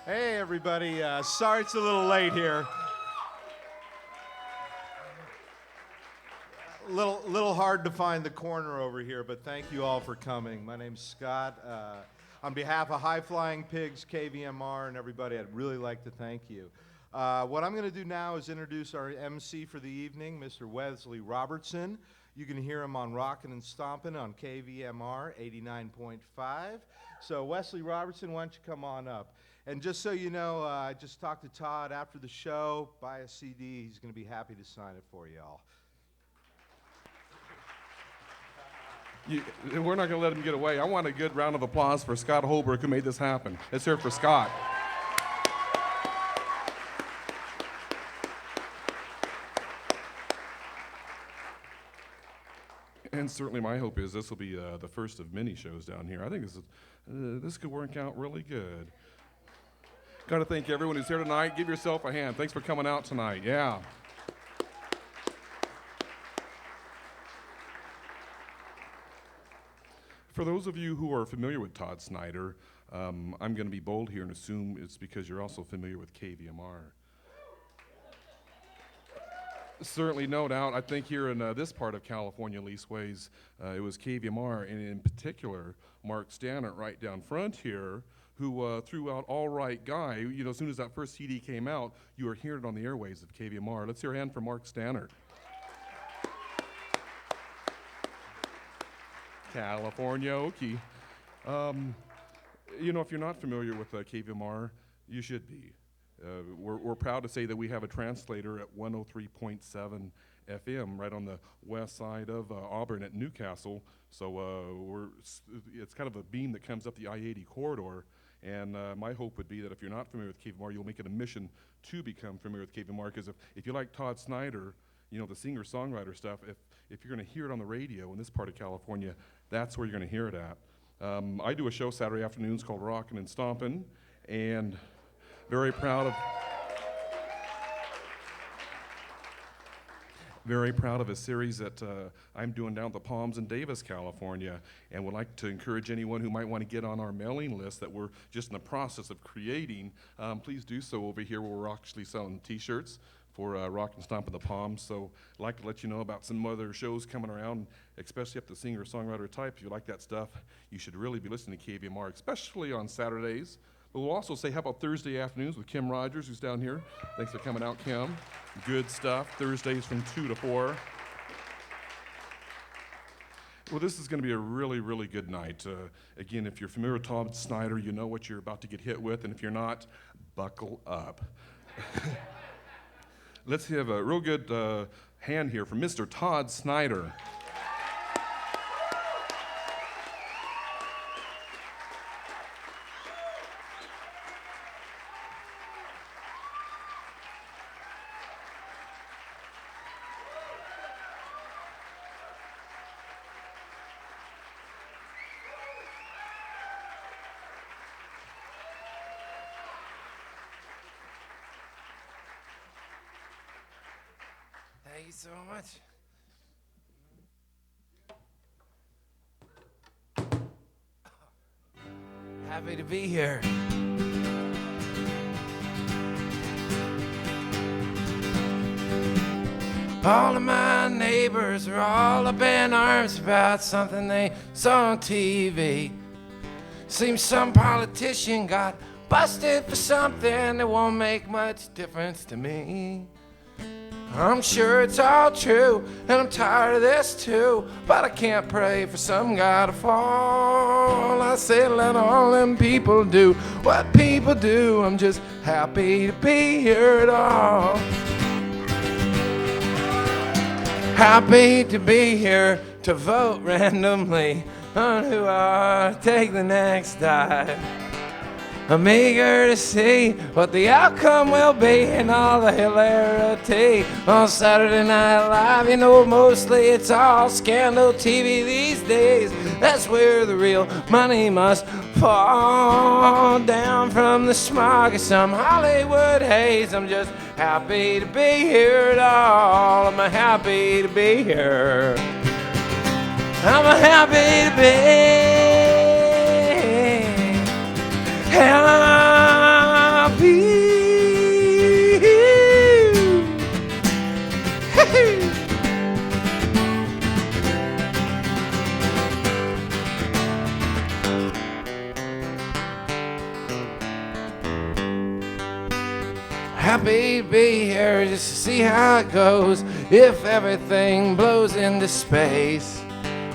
Hey, everybody. Sorry it's a little late here. Little hard to find the corner over here, but thank you all for coming. My name's Scott. On behalf of High Flying Pigs, KVMR, and everybody, I'd really like to thank you. What I'm going to do now is introduce our MC for the evening, Mr. Wesley Robertson. You can hear him on Rockin' and Stompin' on KVMR 89.5. So Wesley Robertson, why don't you come on up? And just so you know, I just talked to Todd after the show. Buy a CD. He's going to be happy to sign it for you all. We're not going to let him get away. I want a good round of applause for Scott Holbrook, who made this happen. Let's hear it for Scott. And certainly my hope is this will be the first of many shows down here. I think this could work out really good. Got to thank everyone who's here tonight. Give yourself a hand. Thanks for coming out tonight. Yeah. For those of you who are familiar with Todd Snider, I'm going to be bold here and assume it's because you're also familiar with KVMR. Certainly, no doubt. I think here in this part of California, leastways, it was KVMR, and in particular, Mark Stannard right down front here, who threw out All Right Guy. You know, as soon as that first CD came out, you were hearing it on the airwaves of KVMR. Let's hear a hand for Mark Stannard. California Okie. You know, if you're not familiar with KVMR, you should be. We're proud to say that we have a translator at 103.7 FM right on the west side of Auburn at Newcastle. So it's kind of a beam that comes up the I-80 corridor. And my hope would be that if you're not familiar with KVMR, you'll make it a mission to become familiar with KVMR. Because if you like Todd Snider, you know, the singer-songwriter stuff, if you're going to hear it on the radio in this part of California, that's where you're going to hear it at. I do a show Saturday afternoons called Rockin' and Stompin', and very proud of a series that I'm doing down at the Palms in Davis, California, and would like to encourage anyone who might want to get on our mailing list that we're just in the process of creating. Please do so over here where we're actually selling T-shirts for Rock and Stomp in the Palms. So I'd like to let you know about some other shows coming around, especially up the singer-songwriter type. If you like that stuff, you should really be listening to KVMR, especially on Saturdays. But we'll also say, how about Thursday afternoons with Kim Rogers, who's down here. Thanks for coming out, Kim. Good stuff. Thursdays from 2 to 4. Well, this is going to be a really, really good night. Again, if you're familiar with Todd Snider, you know what you're about to get hit with. And if you're not, buckle up. Let's have a real good hand here from Mr. Todd Snider. Thank you so much. Happy to be here. All of my neighbors are all up in arms about something they saw on TV. Seems some politician got busted for something that won't make much difference to me. I'm sure it's all true, and I'm tired of this too, but I can't pray for some guy to fall. I say let all them people do what people do. I'm just happy to be here at all. Happy to be here to vote randomly on who I'll take the next dive. I'm eager to see what the outcome will be and all the hilarity on Saturday Night Live. You know, mostly it's all scandal TV these days. That's where the real money must fall down from the smog of some Hollywood haze. I'm just happy to be here at all. I'm happy to be here. I'm happy to be. happy to be here just to see how it goes if everything blows into space.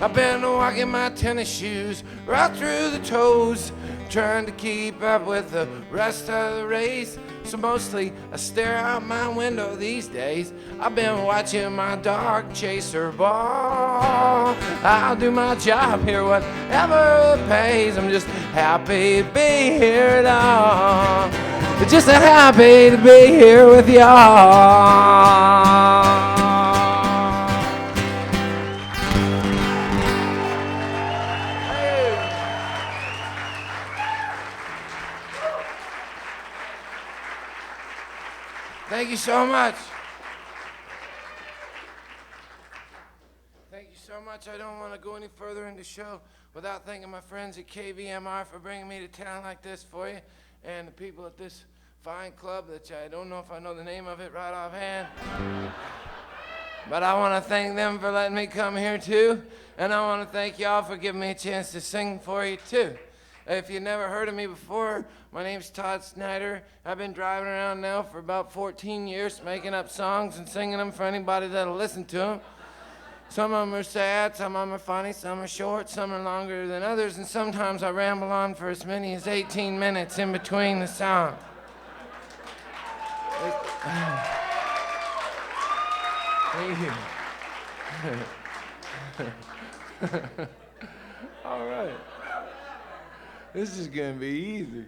I've been walking my tennis shoes right through the toes, trying to keep up with the rest of the race. So mostly I stare out my window these days. I've been watching my dog chase her ball. I'll do my job here, whatever it pays. I'm just happy to be here at all. Just happy to be here with y'all. Thank you so much. Thank you so much. I don't want to go any further in the show without thanking my friends at KVMR for bringing me to town like this for you, and the people at this fine club that I don't know if I know the name of it right offhand. But I want to thank them for letting me come here too, and I want to thank y'all for giving me a chance to sing for you too. If you've never heard of me before, my name's Todd Snider. I've been driving around now for about 14 years, making up songs and singing them for anybody that'll listen to them. Some of them are sad, some of them are funny, some are short, some are longer than others, and sometimes I ramble on for as many as 18 minutes in between the songs. Thank you. All right. This is gonna be easy.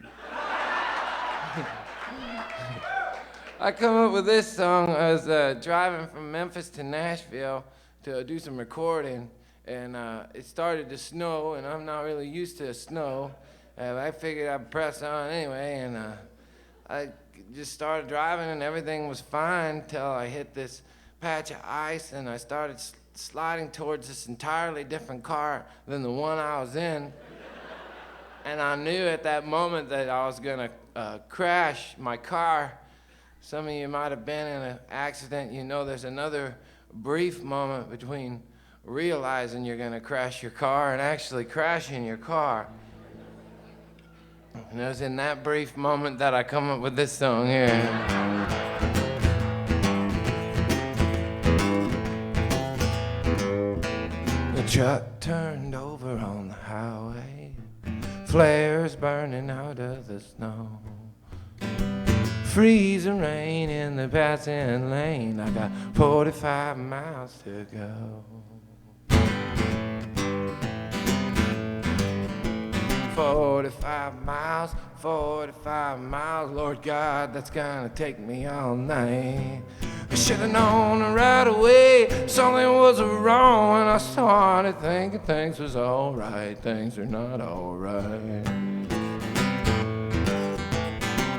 I come up with this song. I was driving from Memphis to Nashville to do some recording, and it started to snow, and I'm not really used to snow. I figured I'd press on anyway, and I just started driving, and everything was fine till I hit this patch of ice, and I started sliding towards this entirely different car than the one I was in. And I knew at that moment that I was gonna crash my car. Some of you might have been in an accident. You know there's another brief moment between realizing you're gonna crash your car and actually crashing your car. And it was in that brief moment that I come up with this song here. The truck turned over on the highway, flares burning out of the snow, freezing rain in the passing lane. I got 45 miles to go. 45 miles, 45 miles, Lord God, that's gonna take me all night. I should've known right away something was wrong, and I started thinking things was alright. Things are not alright.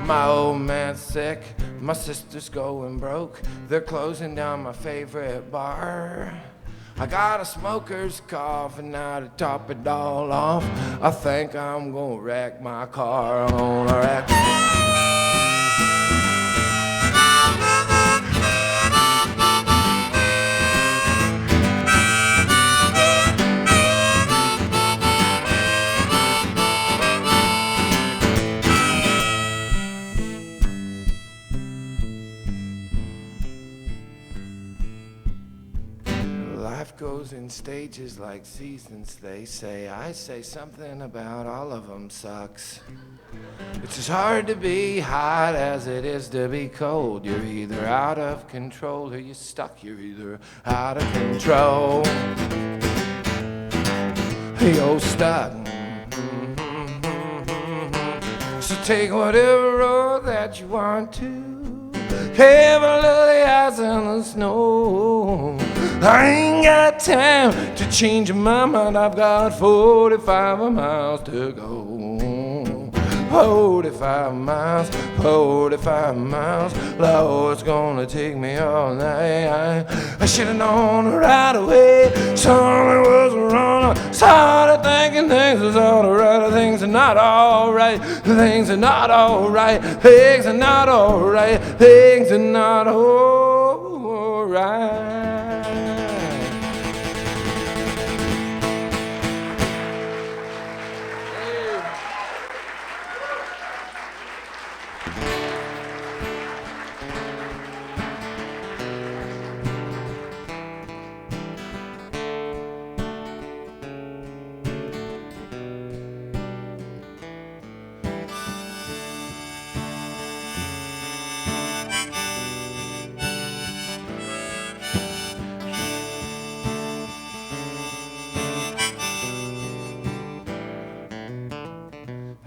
My old man's sick, my sister's going broke, they're closing down my favorite bar. I got a smoker's cough, and now to top it all off, I think I'm gonna wreck my car. I'm gonna wreck. Life goes in stages like seasons, they say. I say something about all of them sucks. It's as hard to be hot as it is to be cold. You're either out of control or you're stuck. You're either out of control. You're stuck. So take whatever road that you want to. Heaven of the ice and the snow. I ain't got time to change my mind. I've got 45 miles to go. 45 miles, 45 miles. Lord, it's gonna take me all night. I should've known right away something was wrong. I started thinking things was alright. Things are not alright. Things are not alright. Things are not alright. Things are not alright.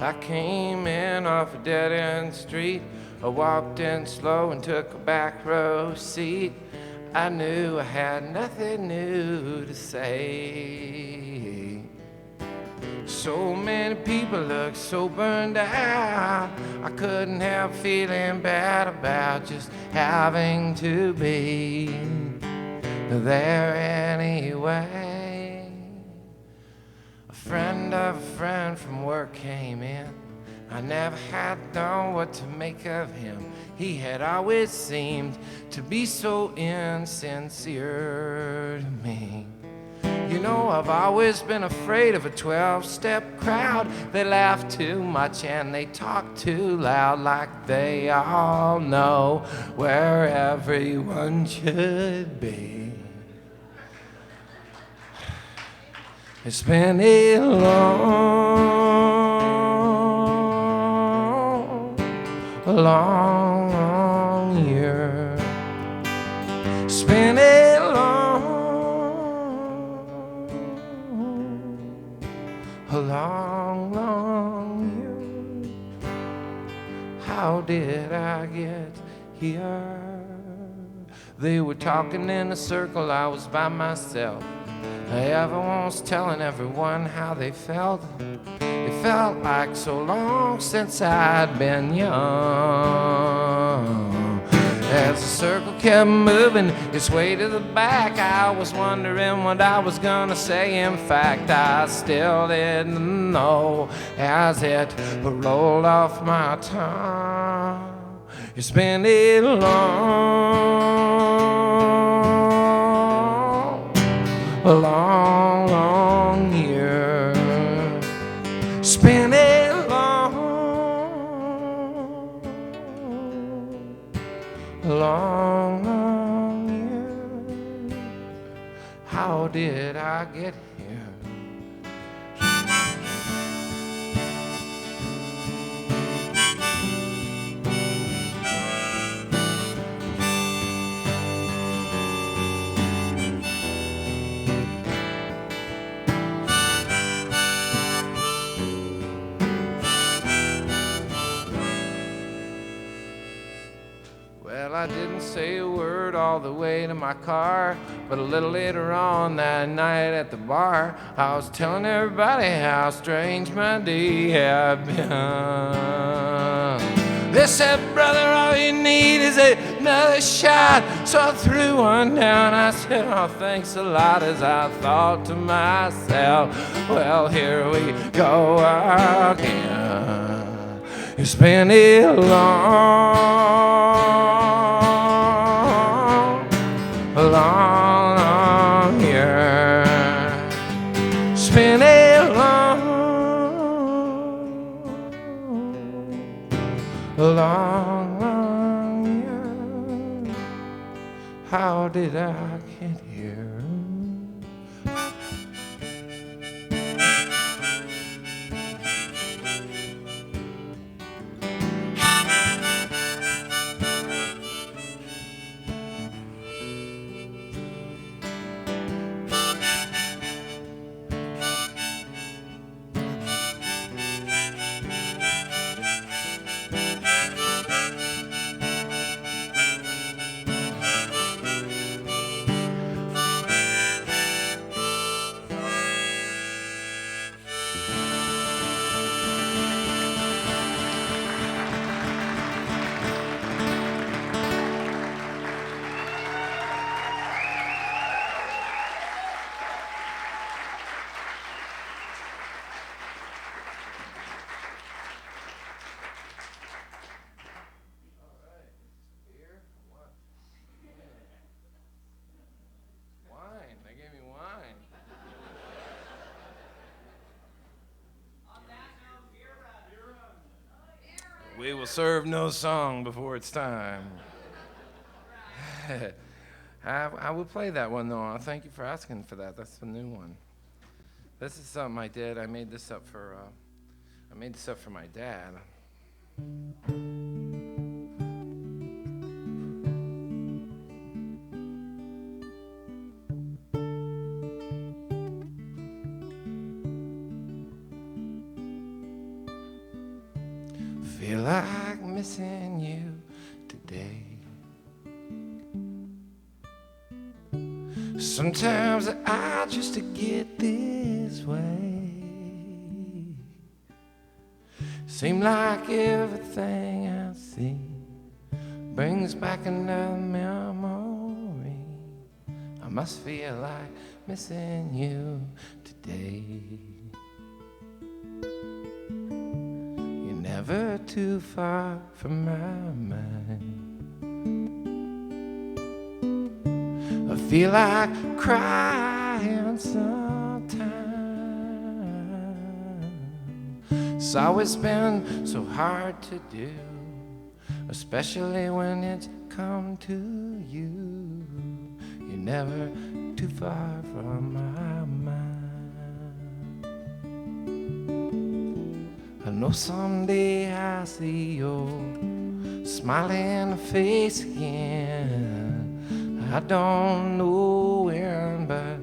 I came in off a dead-end street. I walked in slow and took a back row seat. I knew I had nothing new to say. So many people looked so burned out. I couldn't help feeling bad about just having to be there anyway. A friend of a friend from work came in. I never had known what to make of him. He had always seemed to be so insincere to me. You know, I've always been afraid of a 12-step crowd. They laugh too much and they talk too loud, like they all know where everyone should be. It's been a long year. It's been a long year. How did I get here? They were talking in a circle, I was by myself. Everyone's telling everyone how they felt. It felt like so long since I'd been young. As the circle kept moving its way to the back, I was wondering what I was gonna say. In fact, I still didn't know as it rolled off my tongue. It's been a long year. It's been a long year. How did I get here? Well, I didn't say a word all the way to my car, but a little later on that night at the bar, I was telling everybody how strange my day had been. They said, brother, all you need is another shot. So I threw one down. I said, oh, thanks a lot, as I thought to myself, well, here we go again. It's been a long year. It's been a long year. How did I get here? We will serve no song before it's time. I will play that one though. Thank you for asking for that. That's the new one. This is something I did. I made this up for my dad. feel like missing you today. Sometimes I just to get this way. Seem like everything I see brings back another memory. I must feel like missing you today. You're never too far from my mind. I feel like crying sometimes. It's always been so hard to do, especially when it's come to you. You're never too far from my mind. I know someday I'll see your smiling face again. I don't know when, but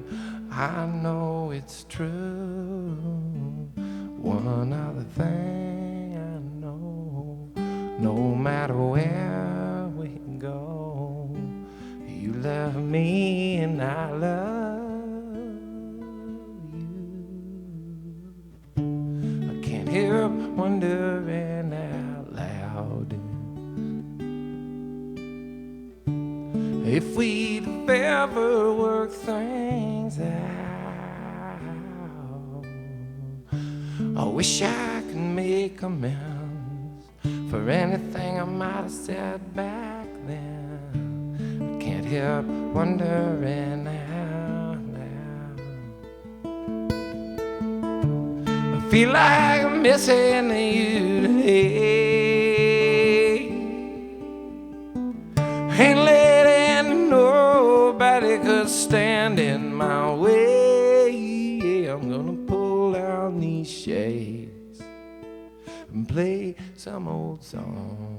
I know it's true. One other thing I know, no matter where we go, you love me and I love you. I can't help wondering out loud if we'd ever work things out. I wish I could make amends for anything I might have said back then. I can't help wondering out loud. I feel like I'm missing you today. Ain't letting nobody could stand in my way. I'm gonna pull down these shades and play some old song.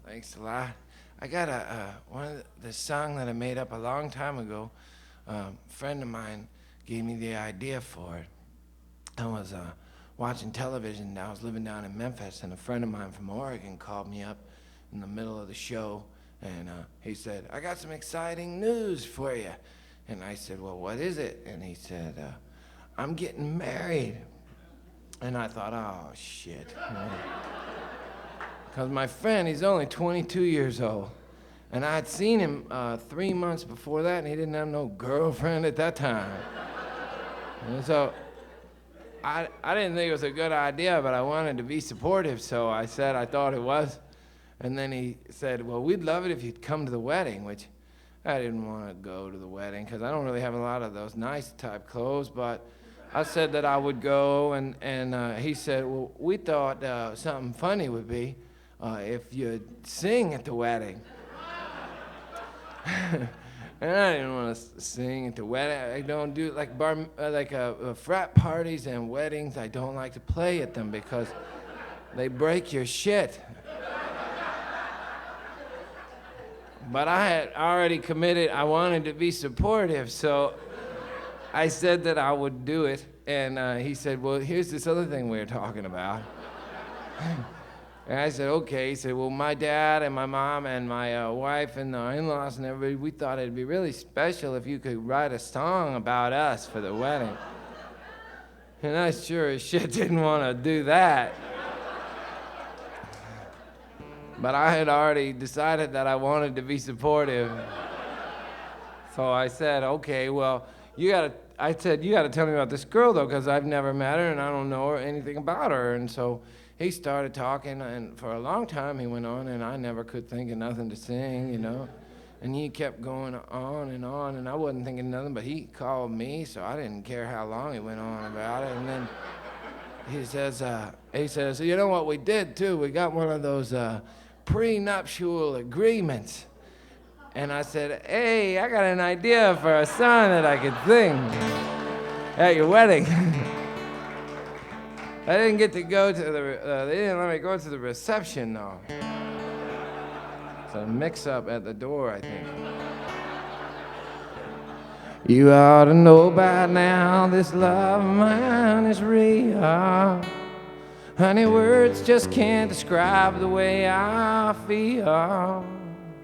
Thanks a lot. I got the song that I made up a long time ago. A friend of mine gave me the idea for it. I was watching television. I was living down in Memphis, and a friend of mine from Oregon called me up in the middle of the show, and he said, "I got some exciting news for you." And I said, "Well, what is it?" And he said, "I'm getting married." And I thought, oh, shit. Because my friend, he's only 22 years old. And I had seen him 3 months before that, and he didn't have no girlfriend at that time. And so I didn't think it was a good idea, but I wanted to be supportive, so I said I thought it was. And then he said, "Well, we'd love it if you'd come to the wedding," which I didn't want to go to the wedding because I don't really have a lot of those nice type clothes, but I said that I would go, and he said, "Well, we thought something funny would be if you'd sing at the wedding." And I didn't want to sing at the wedding. I don't do like frat parties and weddings. I don't like to play at them because they break your shit. But I had already committed. I wanted to be supportive, so I said that I would do it. And he said, "Well, here's this other thing we were talking about." And I said, "Okay." He said, "Well, my dad and my mom and my wife and the in-laws and everybody, we thought it'd be really special if you could write a song about us for the wedding." And I sure as shit didn't want to do that. But I had already decided that I wanted to be supportive. So I said, "Okay, well, you gotta tell me about this girl, though, because I've never met her and I don't know anything about her." And so he started talking, and for a long time he went on, and I never could think of nothing to sing, you know. And he kept going on, and I wasn't thinking of nothing, but he called me, so I didn't care how long he went on about it. And then he says, you know what we did too? We got one of those prenuptial agreements. And I said, hey, I got an idea for a song that I could sing at your wedding. I didn't get to go to they didn't let me go to the reception though. It's a mix-up at the door, I think. You ought to know by now this love of mine is real. Honey, words just can't describe the way I feel.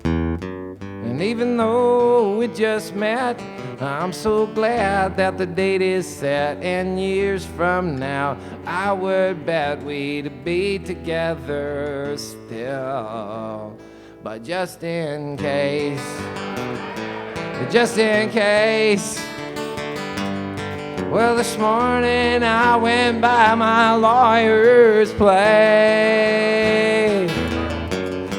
And even though we just met, I'm so glad that the date is set. And years from now, I would bet we'd be together still. But just in case, well, this morning I went by my lawyer's place.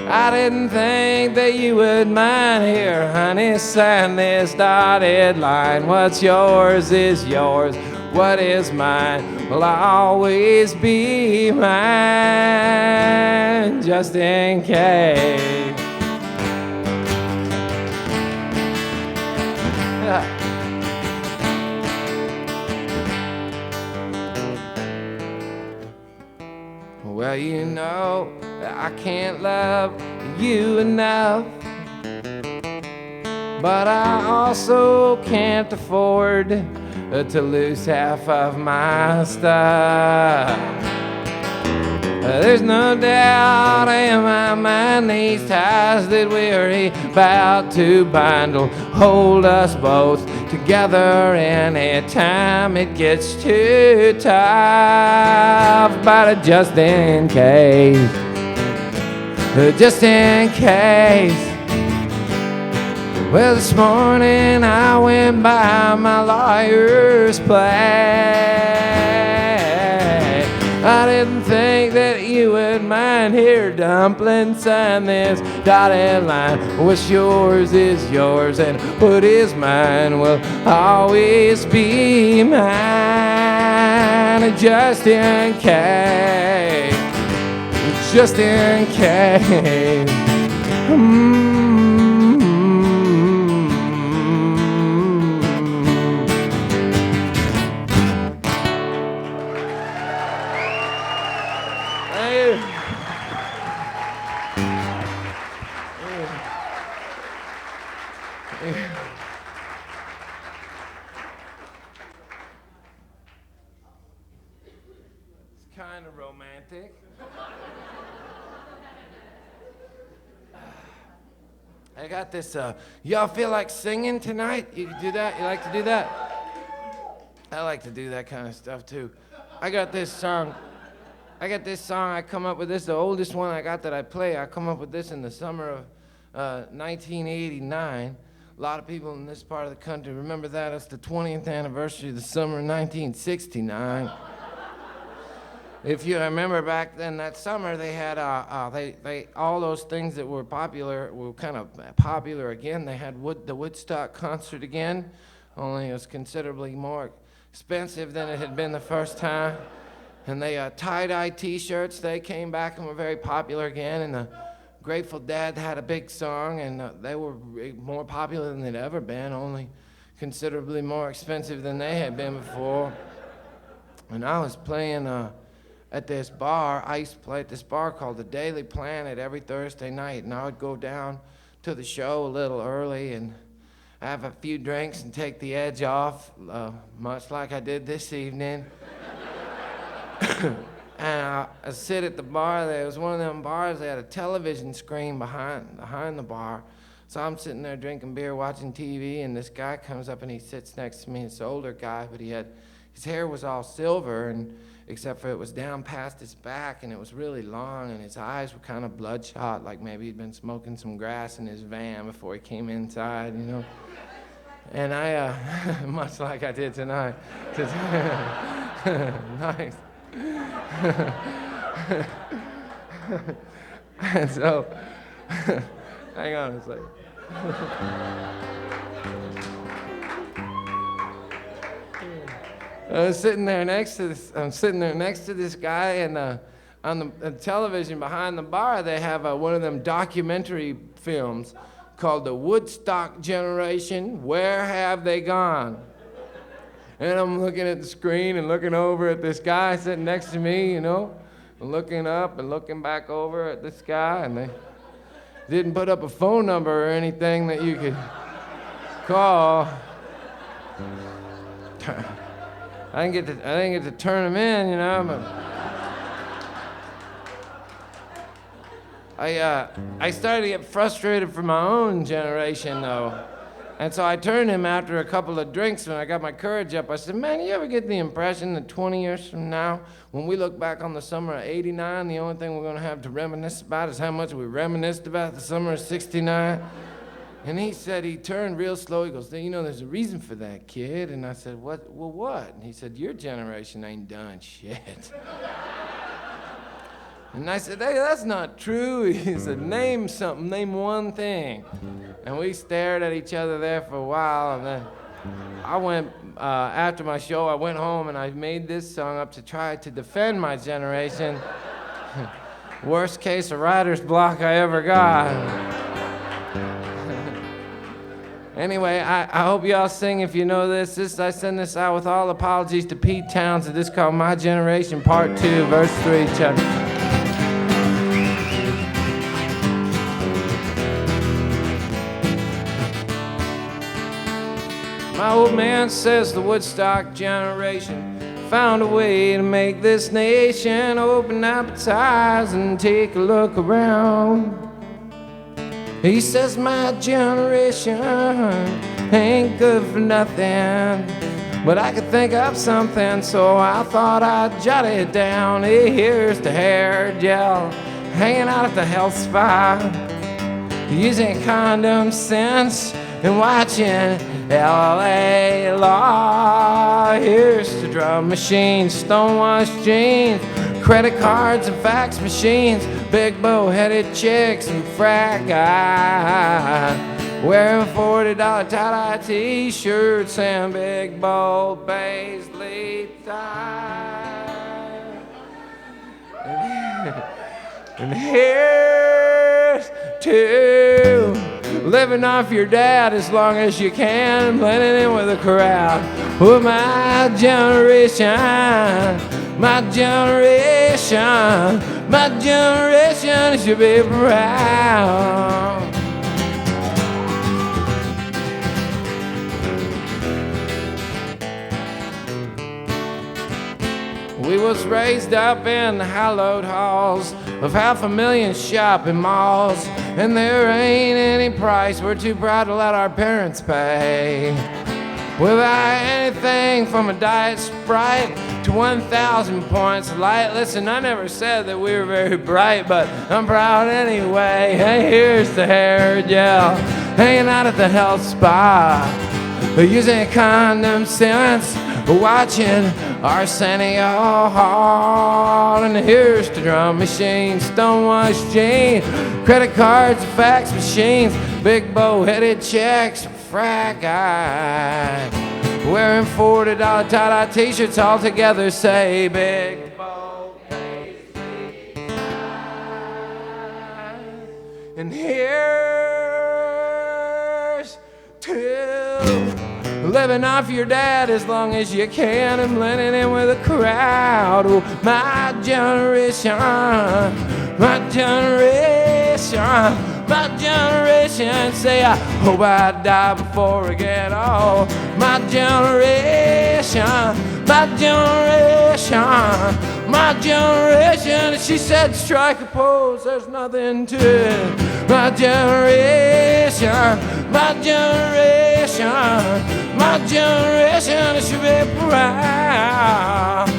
I didn't think that you would mind here, honey, sign this dotted line. What's yours is yours, what is mine will always be mine, just in case. Well, you know that I can't love you enough, but I also can't afford to lose half of my stuff. There's no doubt in my mind these ties that we're about to bind will hold us both together any time it gets too tough. But just in case, well, this morning I went by my lawyer's place. I didn't think that you would mind. Here, dumpling, sign this dotted line. What's yours is yours, and what is mine will always be mine. Just in case, just in case. Kind of romantic. I got this, y'all feel like singing tonight? You can do that? You like to do that? I like to do that kind of stuff too. I got this song, I come up with this, the oldest one I got that I play. I come up with this in the summer of 1989. A lot of people in this part of the country remember that. It's the 20th anniversary of the summer of 1969. If you remember back then, that summer they had all those things that were popular were kind of popular again. They had the Woodstock concert again, only it was considerably more expensive than it had been the first time. And they tie-dye T-shirts. They came back and were very popular again. And the Grateful Dead had a big song, and they were more popular than they'd ever been, only considerably more expensive than they had been before. And I was playing at this bar. I used to play at this bar called the Daily Planet every Thursday night, and I would go down to the show a little early and have a few drinks and take the edge off, much like I did this evening. And I sit at the bar. There was one of them bars. They had a television screen behind the bar. So I'm sitting there drinking beer, watching TV, and this guy comes up and he sits next to me. It's an older guy, but his hair was all silver, and except for it was down past his back, and it was really long, and his eyes were kind of bloodshot, like maybe he'd been smoking some grass in his van before he came inside, you know. And I, much like I did tonight. Nice. And so, hang on a second. I'm sitting there next to this guy, and on the television behind the bar, they have one of them documentary films called The Woodstock Generation. Where have they gone? And I'm looking at the screen and looking over at this guy sitting next to me, you know, and looking up and looking back over at this guy, and they didn't put up a phone number or anything that you could call. I didn't get to turn them in, you know, but I started to get frustrated for my own generation, though. And so I turned him after a couple of drinks when I got my courage up. I said, man, you ever get the impression that 20 years from now, when we look back on the summer of '89, the only thing we're going to have to reminisce about is how much we reminisced about the summer of '69? And he said, he turned real slow. He goes, you know, there's a reason for that, kid. And I said, what? Well, what? And he said, your generation ain't done shit. And I said, hey, that's not true. He said, name something, name one thing. And we stared at each other there for a while, and then I went, after my show, I went home and I made this song up to try to defend my generation. Worst case of writer's block I ever got. Anyway, I hope y'all sing if you know this. I send this out with all apologies to Pete Townsend. This is called My Generation, Part 2, Verse 3, check. My old man says the Woodstock generation found a way to make this nation open up its eyes and take a look around. He says my generation ain't good for nothing, but I could think of something, so I thought I'd jot it down. Here's the hair gel hanging out at the health spa, using condom scents and watching L.A. Law. Here's the drum machine, stonewashed jeans, credit cards and fax machines, big bow-headed chicks and frat guys wearing $40 tie-dye t-shirts and big bold paisley ties. And here's to living off your dad as long as you can, blending in with the crowd. Oh, my generation, my generation, my generation should be proud. We was raised up in the hallowed halls of 500,000 shopping malls, and there ain't any price we're too proud to let our parents pay. We'll buy anything from a Diet Sprite to 1,000 points of light. Listen, I never said that we were very bright, but I'm proud anyway. Hey, here's the hair gel hanging out at the health spa, using condom scents, watching Arsenio Hall. And here's the drum machine, stonewashed jeans, credit cards, fax machines, big bow-headed checks, frat guy wearing $40 tie-dye t-shirts all together. Say big bow paisley tie. And here's to living off your dad as long as you can and blending in with the crowd. Oh, my generation, my generation, my generation. Say, I hope I die before I get old. My generation, my generation, my generation. And she said, strike a pose, there's nothing to it. My generation, my generation, my generation should be proud.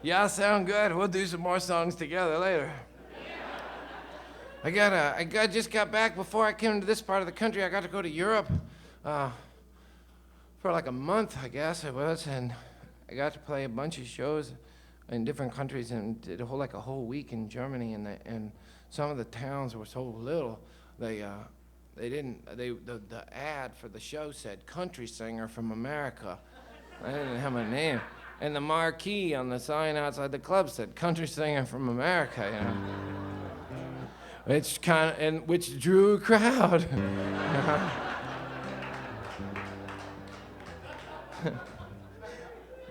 Y'all sound good. We'll do some more songs together later. I just got back before I came to this part of the country. I got to go to Europe for like a month, I guess it was, and I got to play a bunch of shows in different countries and did like a whole week in Germany, and some of the towns were so little, the ad for the show said country singer from America. I didn't have my name. And the marquee on the sign outside the club said country singer from America, you know. Which drew a crowd.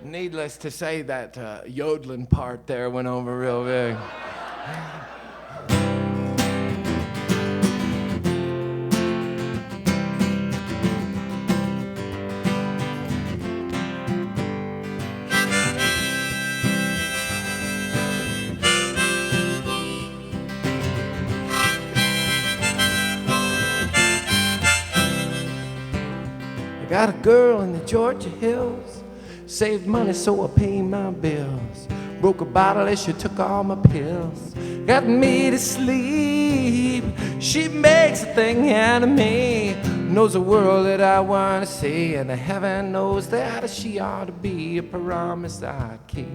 Needless to say, that yodeling part there went over real big. I got a girl in the Georgia hills, saved money so I paid my bills, broke a bottle as she took all my pills, got me to sleep. She makes a thing out of me, knows the world that I want to see, and the heaven knows that she ought to be a promise I keep.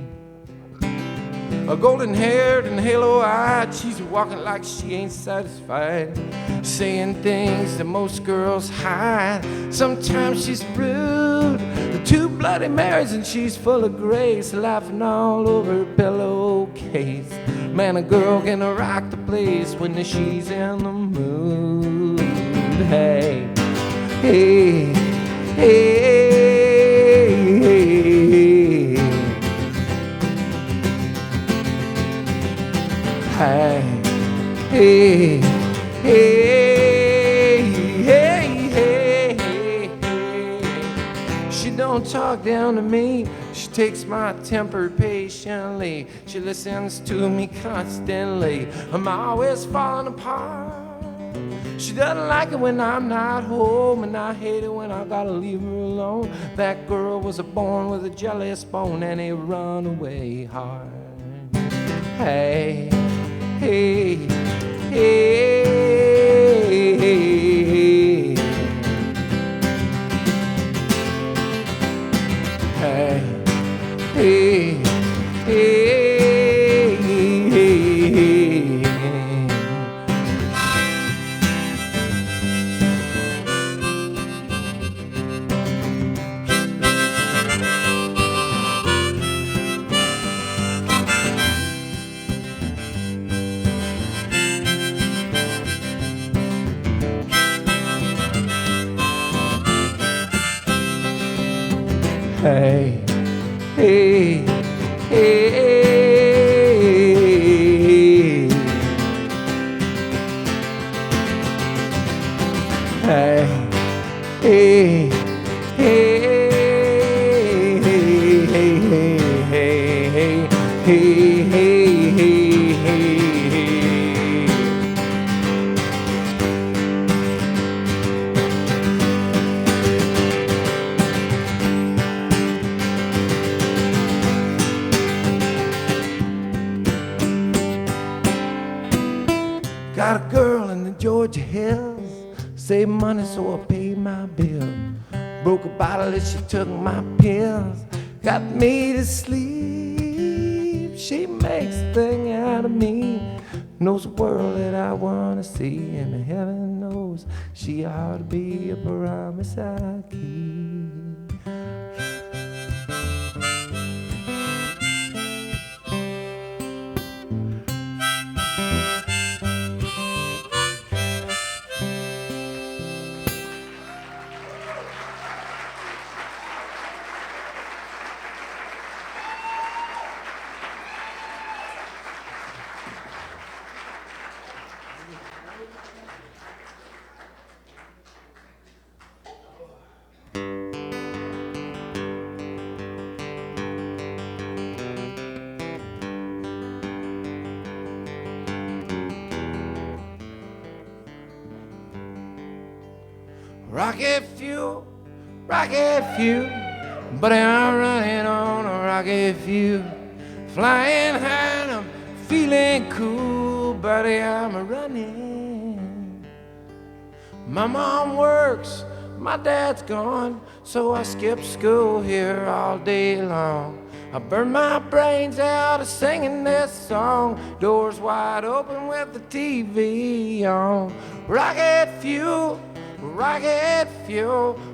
A golden-haired and halo-eyed, she's walking like she ain't satisfied, saying things that most girls hide. Sometimes she's rude, the two Bloody Marys, and she's full of grace, laughing all over her pillowcase. Man, a girl can rock the place when she's in the mood. Hey, hey, hey, hey. Hey, hey, hey, hey, hey, hey. She don't talk down to me, she takes my temper patiently, she listens to me constantly. I'm always falling apart. She doesn't like it when I'm not home, and I hate it when I gotta leave her alone. That girl was born with a jealous bone and a runaway heart. Hey, hey, hey, hey, hey, hey, hey, hey. Hey, hey, hey, hey, hey, hey, got a girl in the Georgia hills, saved money so I paid my bill, broke a bottle and she took my pills, got me to sleep. She makes a thing out of me, knows the world that I want to see, and heaven knows she ought to be a promise I keep. Rocket fuel, but I'm running on a rocket fuel. flying high and I'm feeling cool, buddy, I'm running. My mom works, my dad's gone, so I skip school here all day long. I burn my brains out of singing this song, doors wide open with the TV on. Rocket fuel,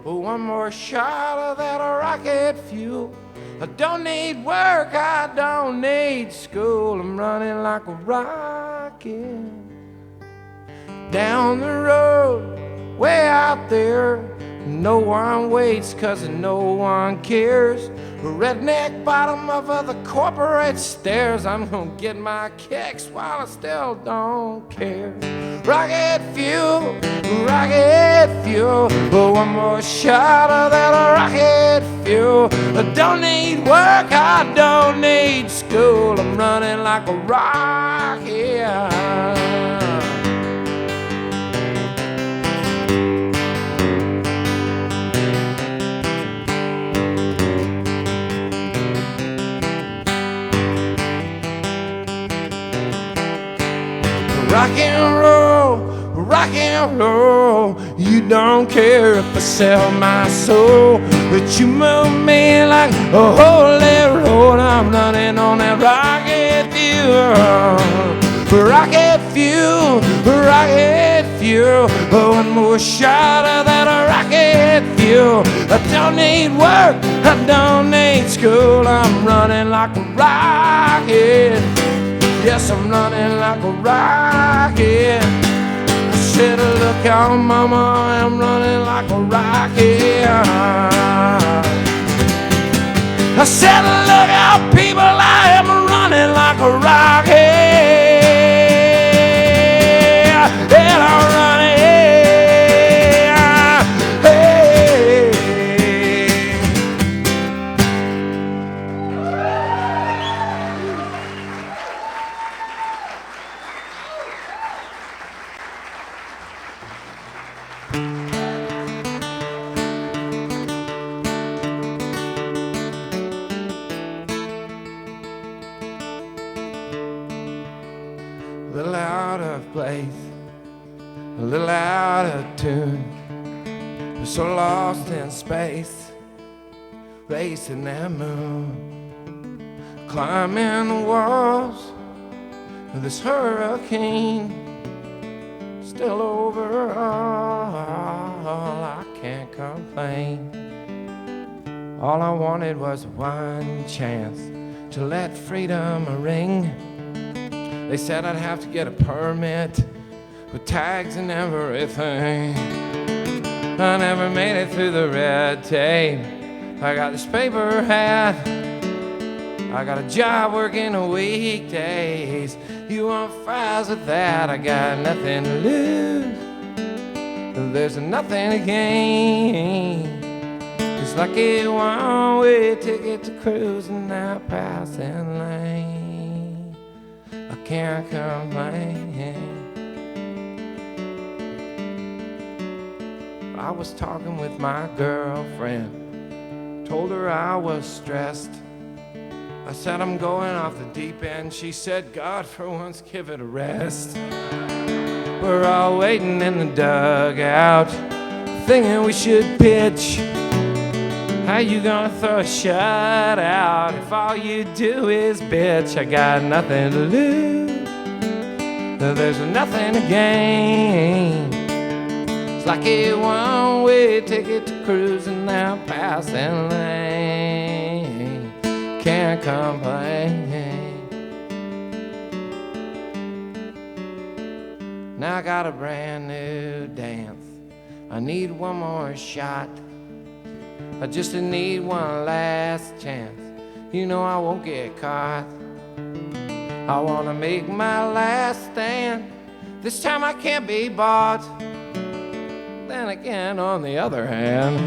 one more shot of that rocket fuel. I don't need work, I don't need school, I'm running like a rocket. Down the road, way out there, no one waits 'cause no one cares. Redneck bottom of the corporate stairs, I'm gonna get my kicks while I still don't care. Rocket fuel, one more shot of that rocket fuel. I don't need work, I don't need school, I'm running like a rocket. Rock and roll, you don't care if I sell my soul, but you move me like a holy road. I'm running on that rocket fuel. Rocket fuel, one more shot of that rocket fuel. I don't need work, I don't need school, I'm running like a rocket. Yes, I'm running like a rocket. I said, look out, mama, I'm running like a rocket. I said, look out, people, I am running like a rocket. And I'm running. A little out of tune, so lost in space, racing that moon, climbing the walls of this hurricane, still over all, I can't complain. All I wanted was one chance to let freedom ring. They said I'd have to get a permit with tags and everything. I never made it through the red tape. I got this paper hat, I got a job working weekdays. You want fries with that? I got nothing to lose, there's nothing to gain. It's like a one-way ticket to cruising that passing lane. I can't complain. I was talking with my girlfriend, told her I was stressed. I said I'm going off the deep end. She said, God, for once, give it a rest. We're all waiting in the dugout, thinking we should pitch. How you gonna throw a shutout if all you do is bitch? I got nothing to lose, there's nothing to gain. It's like a one-way ticket to cruising that passing lane. Can't complain. Now I got a brand new dance, I need one more shot. I just need one last chance. You know I won't get caught. I wanna make my last stand. This time I can't be bought. Then again, on the other hand,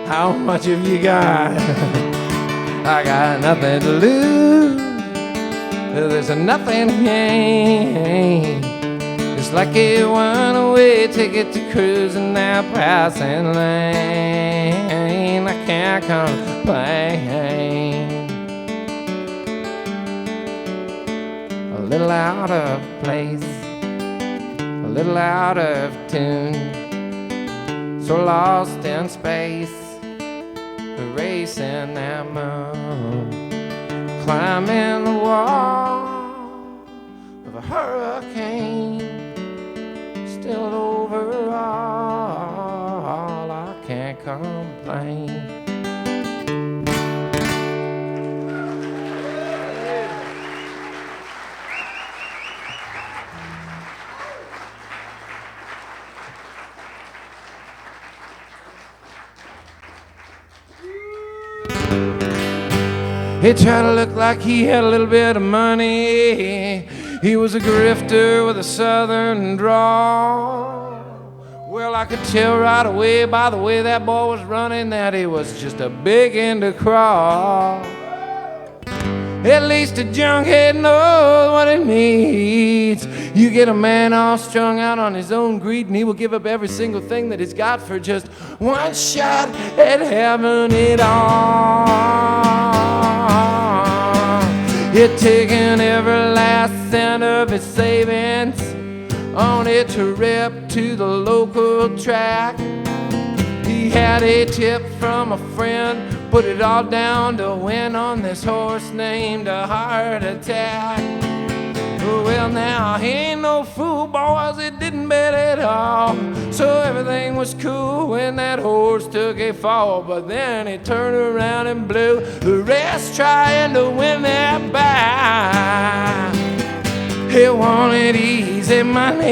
how much have you got? I got nothing to lose, there's nothing to gain. It's like a one-way ticket to cruising that passing lane. I can't complain. little out of place, a little out of tune, so lost in space, erasing that moon, climbing the wall of a hurricane, still overall I can't complain. He tried to look like he had a little bit of money. He was a grifter with a southern drawl. Well, I could tell right away by the way that boy was running that he was just a big end to crawl. At least a junkhead knows what it means. You get a man all strung out on his own greed, and he will give up every single thing that he's got for just one shot at having it all. He'd taken every last cent of his savings on a trip to the local track. He had a tip from a friend, put it all down to win on this horse named a heart attack. Well, now he ain't no fool, boys, it didn't bet at all. So everything was cool when that horse took a fall. But then he turned around and blew the rest trying to win that back. He wanted easy money.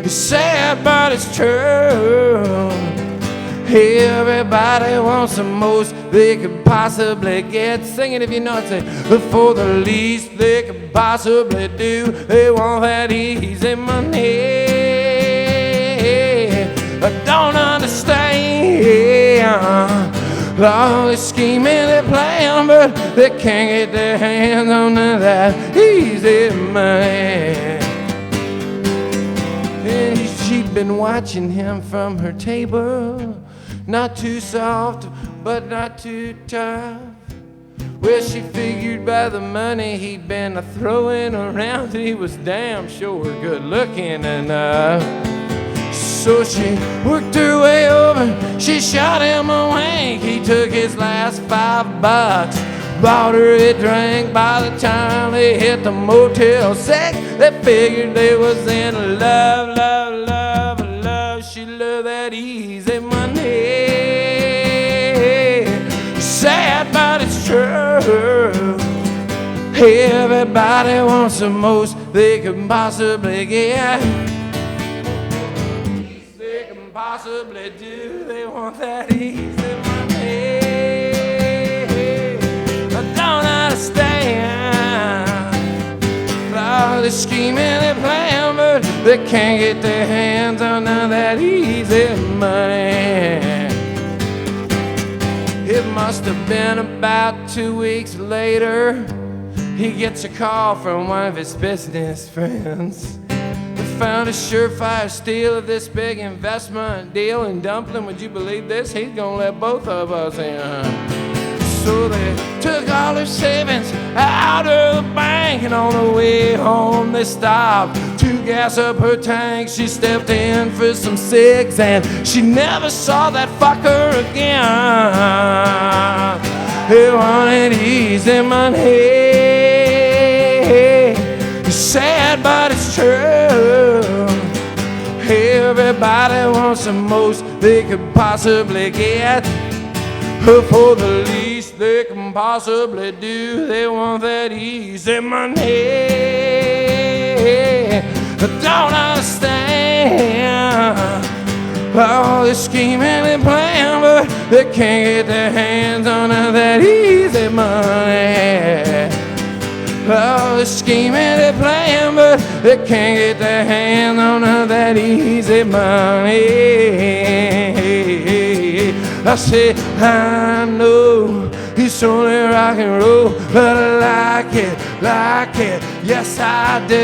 It's sad, but it's true. Everybody wants the most they could possibly get. Sing it if you know it. Say, for the least they could possibly do. They want that easy money. I don't understand all the scheming they plan, but they can't get their hands on that easy money. And she'd been watching him from her table. Not too soft, but not too tough. Well, she figured by the money he'd been throwing around, he was damn sure good looking enough. So she worked her way over, she shot him a wink. He took his last $5, bought her a drink. By the time they hit the Motel 6, they figured they was in love, love, love, love. She loved that easy money. Sad, but it's true. Everybody wants the most they can possibly get. They can possibly do. They want that easy money. I don't understand all the scheming they plan, but they can't get their hands on none of that easy money. It must have been about 2 weeks later, he gets a call from one of his business friends. They found a surefire steal of this big investment deal in Dumpling. Would you believe this? He's gonna let both of us in. So they took all her savings out of the bank, and on the way home they stopped to gas up her tank. She stepped in for some cigs and she never saw that fucker again. He wanted easy money. It's sad, but it's true. Everybody wants the most they could possibly get. For the least they can possibly do. They want that easy money. I don't understand all the scheming and plan, but they can't get their hands on that easy money. All the scheming they plan, but they can't get their hands on that easy money. I say, I know it's only rock and roll, but I like it, yes I do.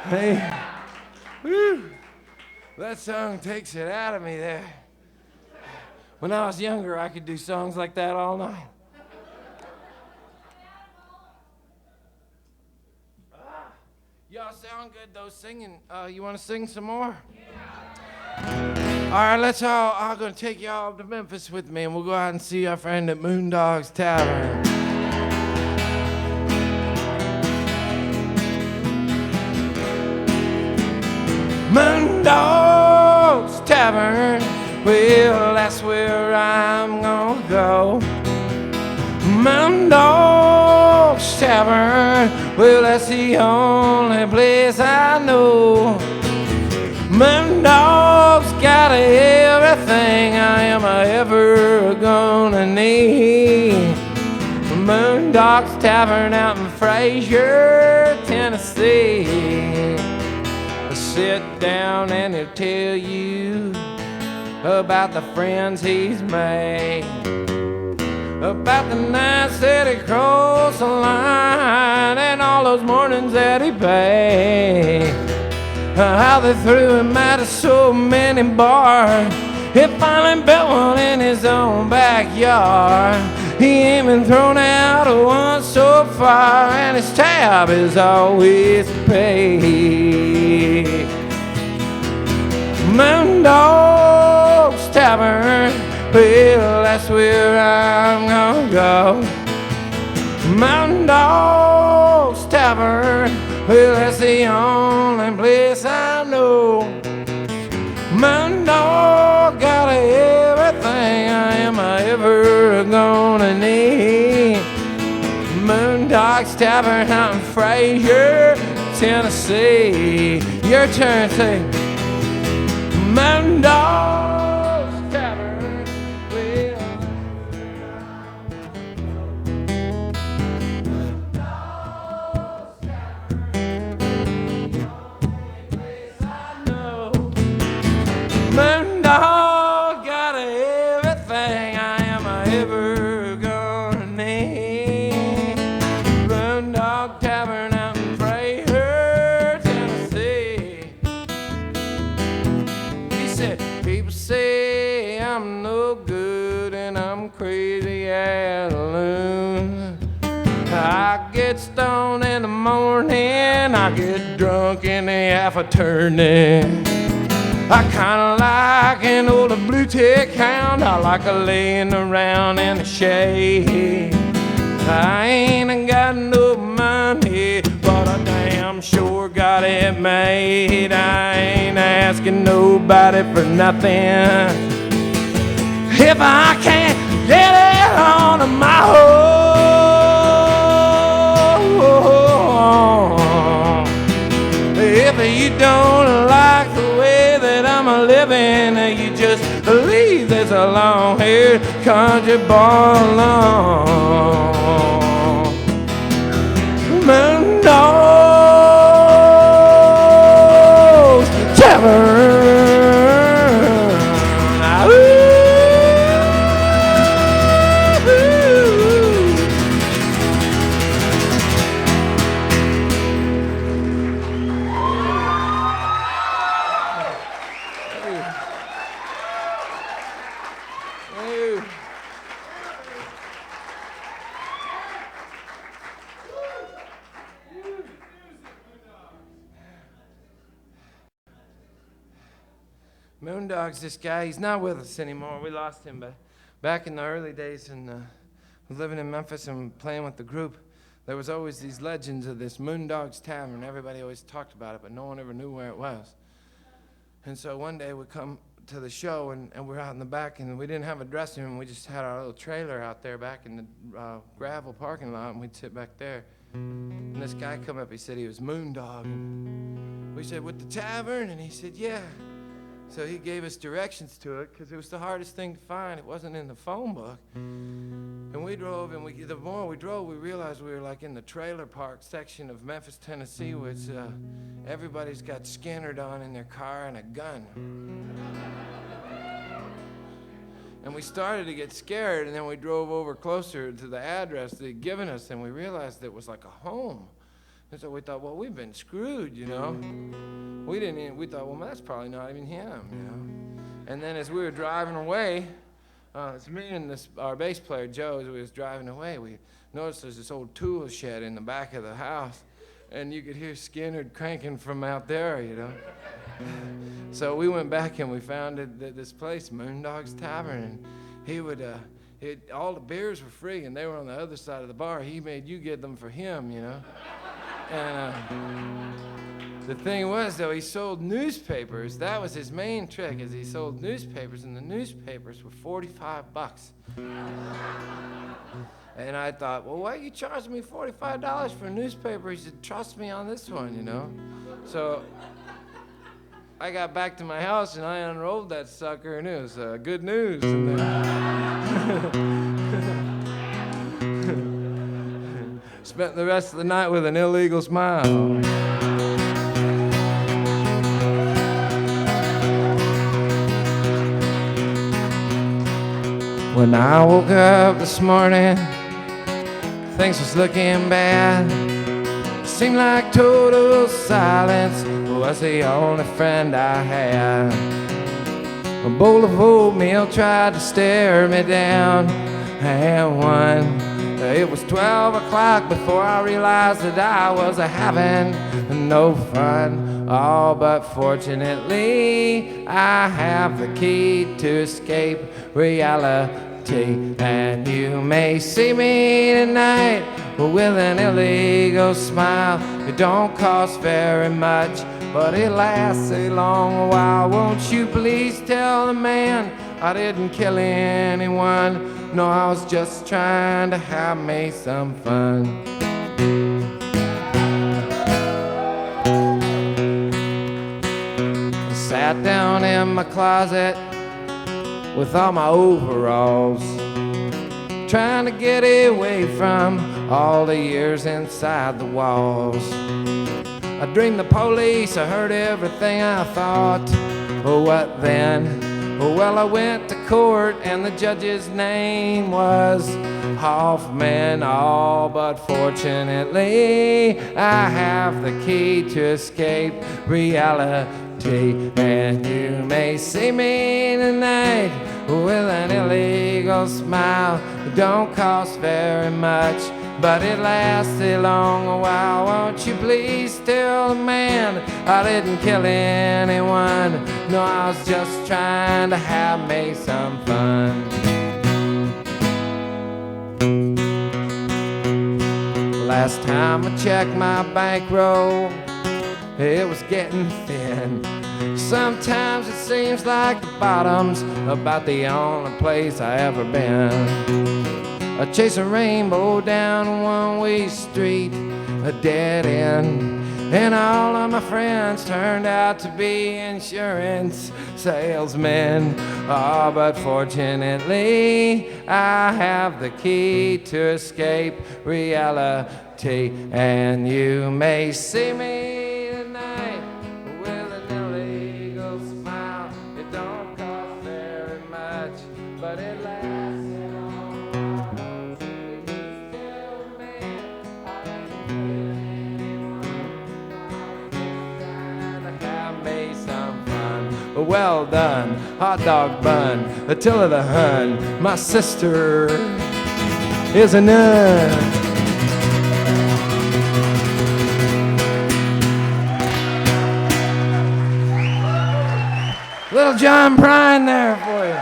Hey, whew, that song takes it out of me there. When I was younger, I could do songs like that all night. Y'all sound good though singing. You want to sing some more? Yeah. All right, I'm going to take y'all to Memphis with me, and we'll go out and see our friend at Moondawg's Tavern. Moondawg's Tavern, well, that's where I'm gonna go. Moondawg's Tavern, well, that's the only place I know. Moondawg's got everything I am ever gonna need. Moondawg's Tavern out in Fraser, Tennessee. Sit down and he'll tell you about the friends he's made, about the nights that he crossed the line and all those mornings that he paid, how they threw him out of so many bars. He finally built one in his own backyard. He ain't been thrown out once so far, and his tab is always paid. Moondawg's Tavern, well, that's where I'm gonna go. Moondawg's Tavern, well, that's the only place I know. Moondawg got everything I am ever gonna need. Moondawg's Tavern out in Fraser, Tennessee. Your turn, say. Moondawg's Tavern, well. Moondawg's Tavern, place I know. Moondawg got everything I am ever gonna need. Moondawg Tavern out in Fraser, Tennessee. He said, people say I'm no good and I'm crazy as a loon. I get stoned in the morning, I get drunk in the afternoon. I kinda like an old blue tick hound. I like a laying around in the shade. I ain't got no money, but I damn sure got it made. I ain't asking nobody for nothing. If I can't get it on my own, if you don't like the way that I'm a living, you just leave this long-haired country boy alone. Moondawg's Tavern. Moondawg's this guy. He's not with us anymore. We lost him, but back in the early days and living in Memphis and playing with the group, there was always these legends of this Moondawg's Tavern. Everybody always talked about it, but no one ever knew where it was. And so one day we come to the show, and we're out in the back, and we didn't have a dressing room. We just had our little trailer out there back in the gravel parking lot, and we'd sit back there. And this guy come up, he said he was Moondawg. And we said, with the tavern? And he said, yeah. So he gave us directions to it, because it was the hardest thing to find. It wasn't in the phone book. And we drove, and the more we drove, we realized we were like in the trailer park section of Memphis, Tennessee, which everybody's got Skinnered on in their car and a gun. And we started to get scared, and then we drove over closer to the address they'd given us, and we realized it was like a home. And so we thought, well, we've been screwed, you know. We thought, well, that's probably not even him, you know. And then as we were driving away, it's me and our bass player, Joe, as we was driving away, we noticed there's this old tool shed in the back of the house, and you could hear Skinner cranking from out there, you know. So we went back and we found this place, Moondawg's Tavern, and he would, all the beers were free, and they were on the other side of the bar. He made you get them for him, you know. And the thing was, though, he sold newspapers. That was his main trick, is he sold newspapers, and the newspapers were $45. And I thought, well, why you charging me $45 for a newspaper? He said, trust me on this one, you know. So I got back to my house and I unrolled that sucker, and it was good news. And then spent the rest of the night with an illegal smile. When I woke up this morning, things was looking bad. Seemed like total silence was the only friend I had. A bowl of oatmeal tried to stare me down, and it was 12 o'clock before I realized that I was having no fun. Oh, but fortunately, I have the key to escape reality. And you may see me tonight with an illegal smile. It don't cost very much, but it lasts a long while. Won't you please tell the man I didn't kill anyone? No, I was just trying to have me some fun. I sat down in my closet with all my overalls, trying to get away from all the years inside the walls. I dreamed the police, I heard everything I thought. Oh, what then? Oh, well, I went to court and the judge's name was Hoffman. Oh, but fortunately, I have the key to escape reality. And you may see me tonight with an illegal smile. It don't cost very much, but it lasts a long while. Won't you please tell the man I didn't kill anyone? No, I was just trying to have me some fun. Last time I checked my bankroll, it was getting thin. Sometimes it seems like the bottom's about the only place I ever been. I chase a rainbow down a one-way street, a dead end, and all of my friends turned out to be insurance salesmen. Oh, but fortunately, I have the key to escape reality. And you may see me tonight with an illegal smile. It don't cost very much, but it lasts. Well done, hot dog bun, Attila the Hun. My sister is a nun. Little John Prine there for you.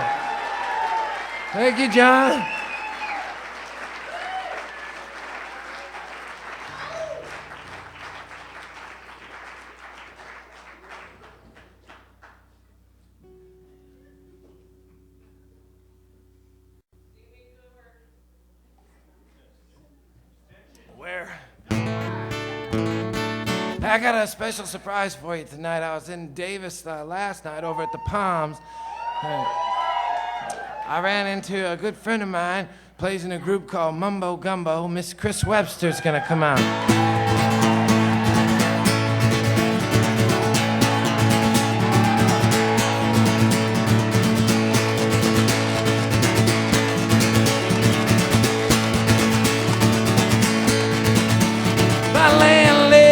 Thank you, John. I got a special surprise for you tonight. I was in Davis last night over at the Palms. I ran into a good friend of mine, plays in a group called Mumbo Gumbo. Miss Chris Webster's gonna come out. My landlady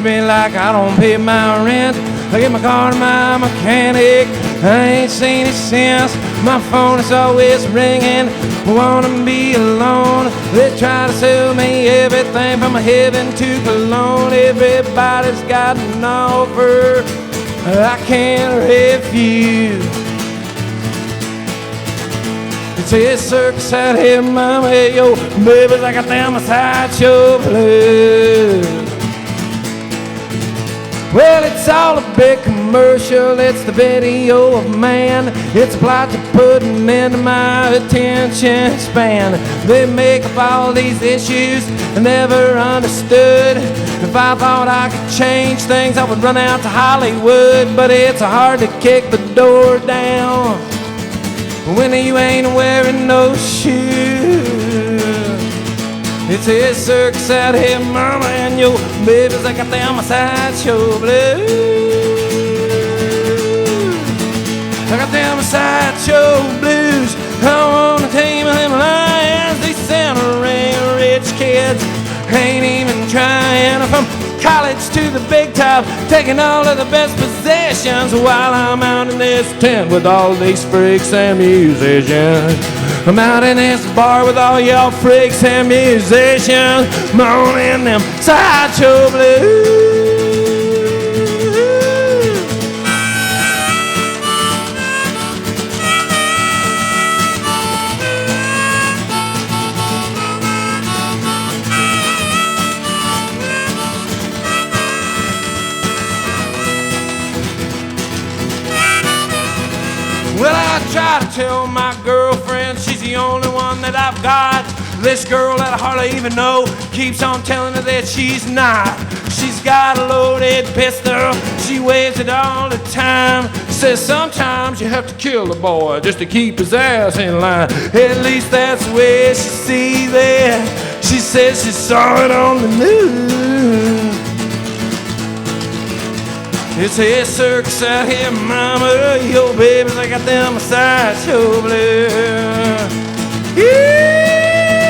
me like I don't pay my rent. I give my car to my mechanic. I ain't seen it since. My phone is always ringing. I wanna be alone. They try to sell me everything from heaven to cologne. Everybody's got an offer I can't refuse. It's a circus out here, mama. Hey, yo, baby's like a damn Sideshow Blues. Well, it's all a big commercial. It's the video of man. It's a plot to put an end to my attention span. They make up all these issues I never understood. If I thought I could change things, I would run out to Hollywood. But it's hard to kick the door down when you ain't wearing no shoes. It's a circus out here, mama, and your baby's like a damn Sideshow Blues. Like a damn Sideshow Blues. I wanna tame them lions. They centering rich kids ain't even trying. From college to the big top, taking all of the best positions while I'm out in this tent with all these freaks and musicians. I'm out in this bar with all y'all freaks and musicians, moaning them Sideshow Blues. Well, I try to tell my girlfriend she's the only one that I've got. This girl that I hardly even know keeps on telling her that she's not. She's got a loaded pistol, she waves it all the time. Says sometimes you have to kill a boy just to keep his ass in line. At least that's the way she sees it. She says she saw it on the news. It's a circus out here, mama. Yo, baby's like a damn Sideshow Blues. Yee-hee.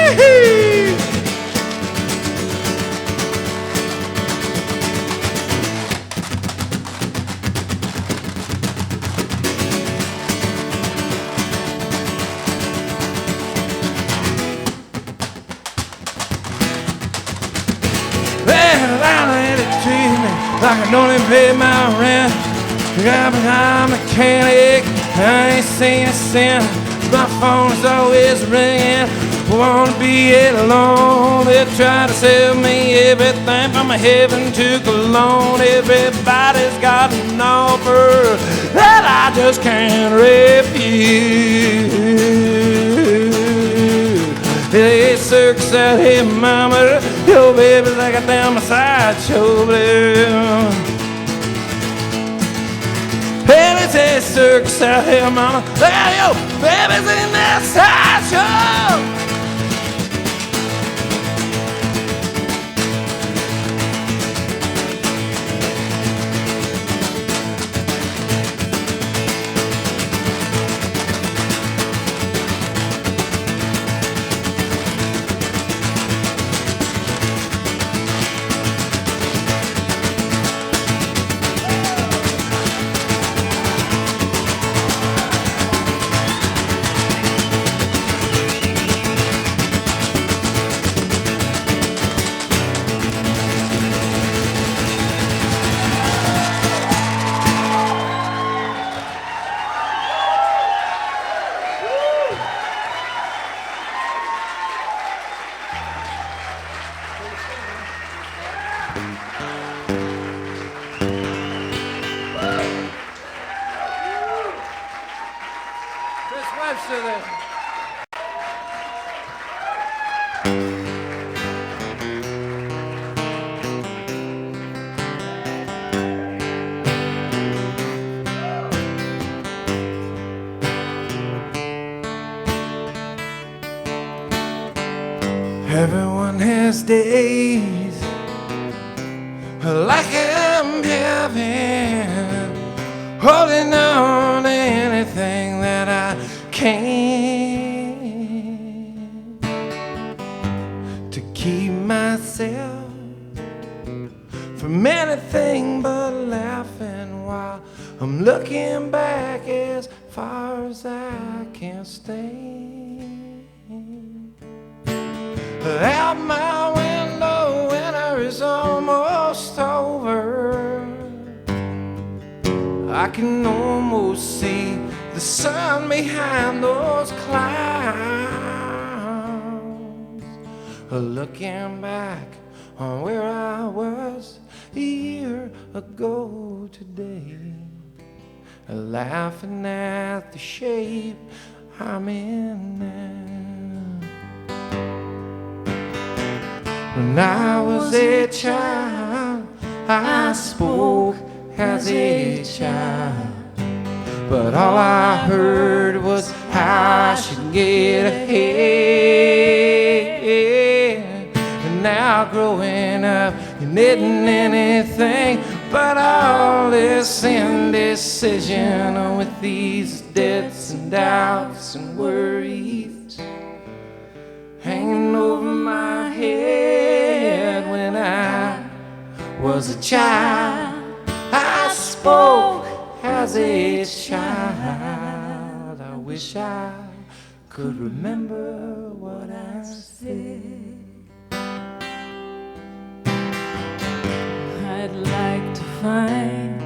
Well, I let it treat me like I don't even pay my rent. I'm a mechanic, I ain't seen a cent. My phone's always ringing. I wanna be alone. They try to sell me everything from heaven to cologne. Everybody's got an offer that I just can't refuse. It's circus out here, mama. Yo, baby's like a damn Sideshow Blues. Hey, it's a circus out here, mama. Hey, yo, baby's in that sideshow. Everyone has days like I'm having, holding on to anything that I can to keep myself from any I'm looking back as far as I can stay. Out my window, winter is almost over. I can almost see the sun behind those clouds. Looking back on where I was a year ago today, laughing at the shape I'm in now. When I was a child, I spoke as a child, but all I heard was how I should get ahead. And now growing up, it isn't anything but all this indecision with these debts and doubts and worries hanging over my head. When I was a child, I spoke as a child. I wish I could remember what I said. I'd like to find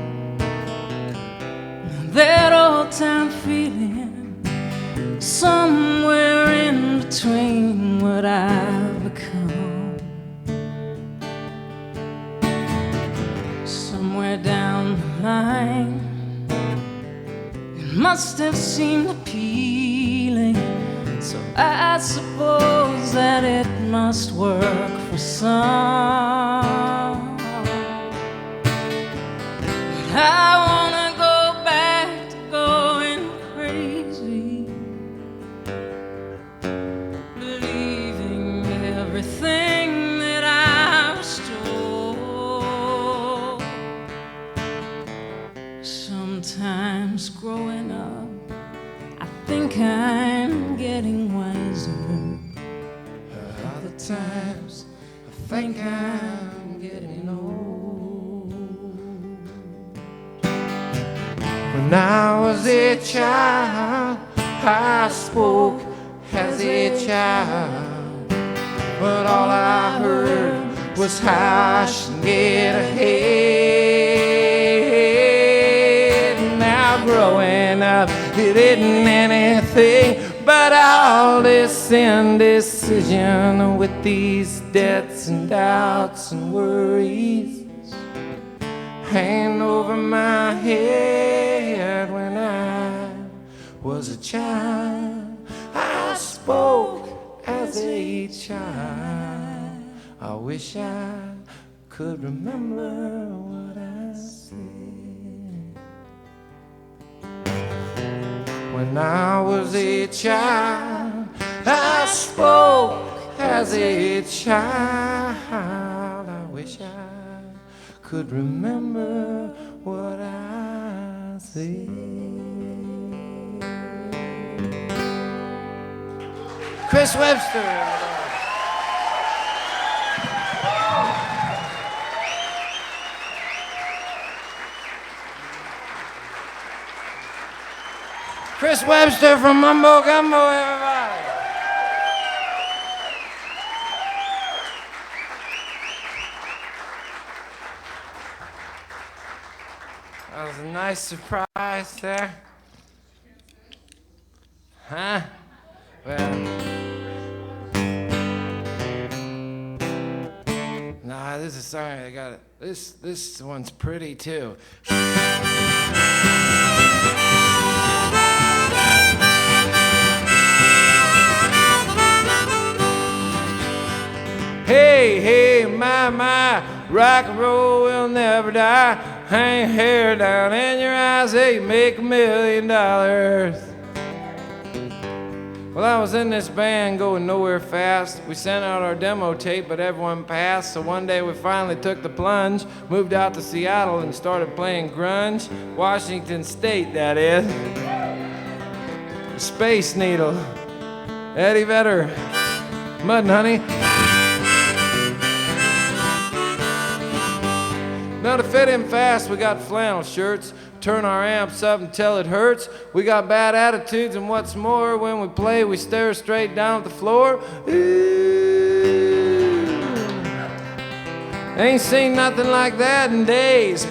that old-time feeling somewhere in between what I've become. Somewhere down the line, it must have seemed appealing, so I suppose that it must work for some. But I wanna go back to going crazy, believing everything that I was told. Sometimes growing up, I think I'm getting wiser. Other times, I think I'm getting old. When I was a child, I spoke as a child, but all I heard was how I should get ahead. Now growing up, it isn't anything but all this indecision with these debts and doubts and worries hanging over my head. When I was a child, I spoke as a child. I wish I could remember what I said. When I was a child, I spoke as a child. I wish I could remember what I said. Chris Webster. Chris Webster from Mumbo Gumbo, everybody. That was a nice surprise there. Huh? Well, nah, this is sorry. I got it. This one's pretty too. Hey, hey, my, rock and roll will never die. Hang hair down in your eyes, hey, make $1 million. Well, I was in this band going nowhere fast. We sent out our demo tape, but everyone passed. So one day we finally took the plunge, moved out to Seattle and started playing grunge. Washington State, that is. Space Needle, Eddie Vedder, Mud and Honey. Now to fit in fast, we got flannel shirts, turn our amps up until it hurts. We got bad attitudes, and what's more, when we play, we stare straight down at the floor. Ooh. Ain't seen nothing like that in days.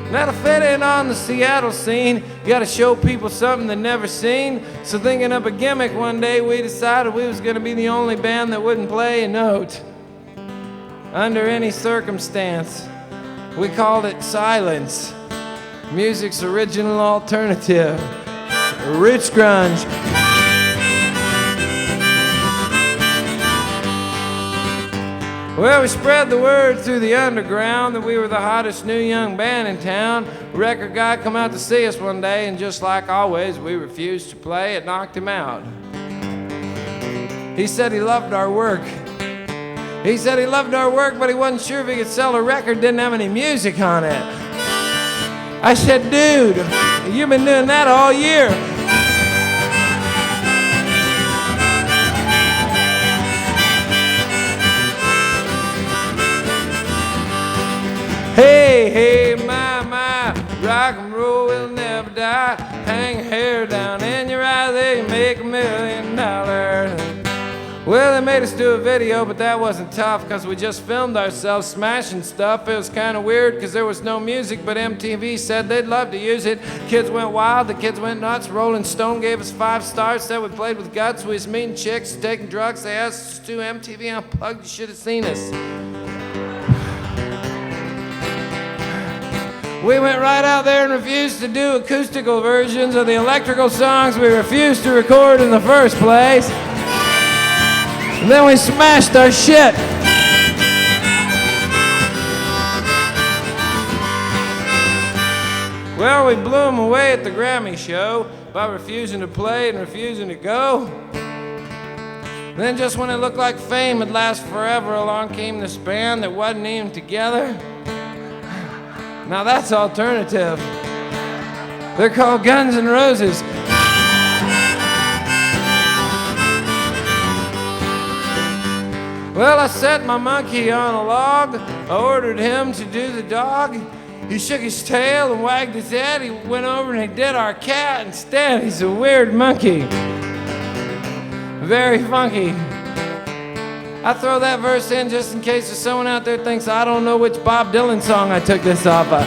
Now to fit in on the Seattle scene, you gotta show people something they've never seen. So thinking up a gimmick one day, we decided we was gonna be the only band that wouldn't play a note under any circumstance. We called it Silence, music's original alternative, rich grunge. Well, we spread the word through the underground that we were the hottest new young band in town. Record guy come out to see us one day, and just like always, we refused to play. It knocked him out. He said he loved our work. He said he loved our work, but he wasn't sure if he could sell a record, didn't have any music on it. I said, dude, you've been doing that all year. Hey, hey, my, rock and roll will never die. Hang your hair down in your eye, there you make $1 million. Well, they made us do a video, but that wasn't tough, because we just filmed ourselves smashing stuff. It was kind of weird, because there was no music, but MTV said they'd love to use it. Kids went wild, the kids went nuts. Rolling Stone gave us 5 stars, said we played with guts. We was meeting chicks, taking drugs. They asked us to do MTV Unplugged. You should have seen us. We went right out there and refused to do acoustical versions of the electrical songs we refused to record in the first place. And then we smashed our shit. Well, we blew them away at the Grammy show by refusing to play and refusing to go. Then just when it looked like fame would last forever, along came this band that wasn't even together. Now that's alternative. They're called Guns N' Roses. Well, I set my monkey on a log. I ordered him to do the dog. He shook his tail and wagged his head. He went over and he did our cat instead. He's a weird monkey. Very funky. I throw that verse in just in case there's someone out there thinks I don't know which Bob Dylan song I took this off of.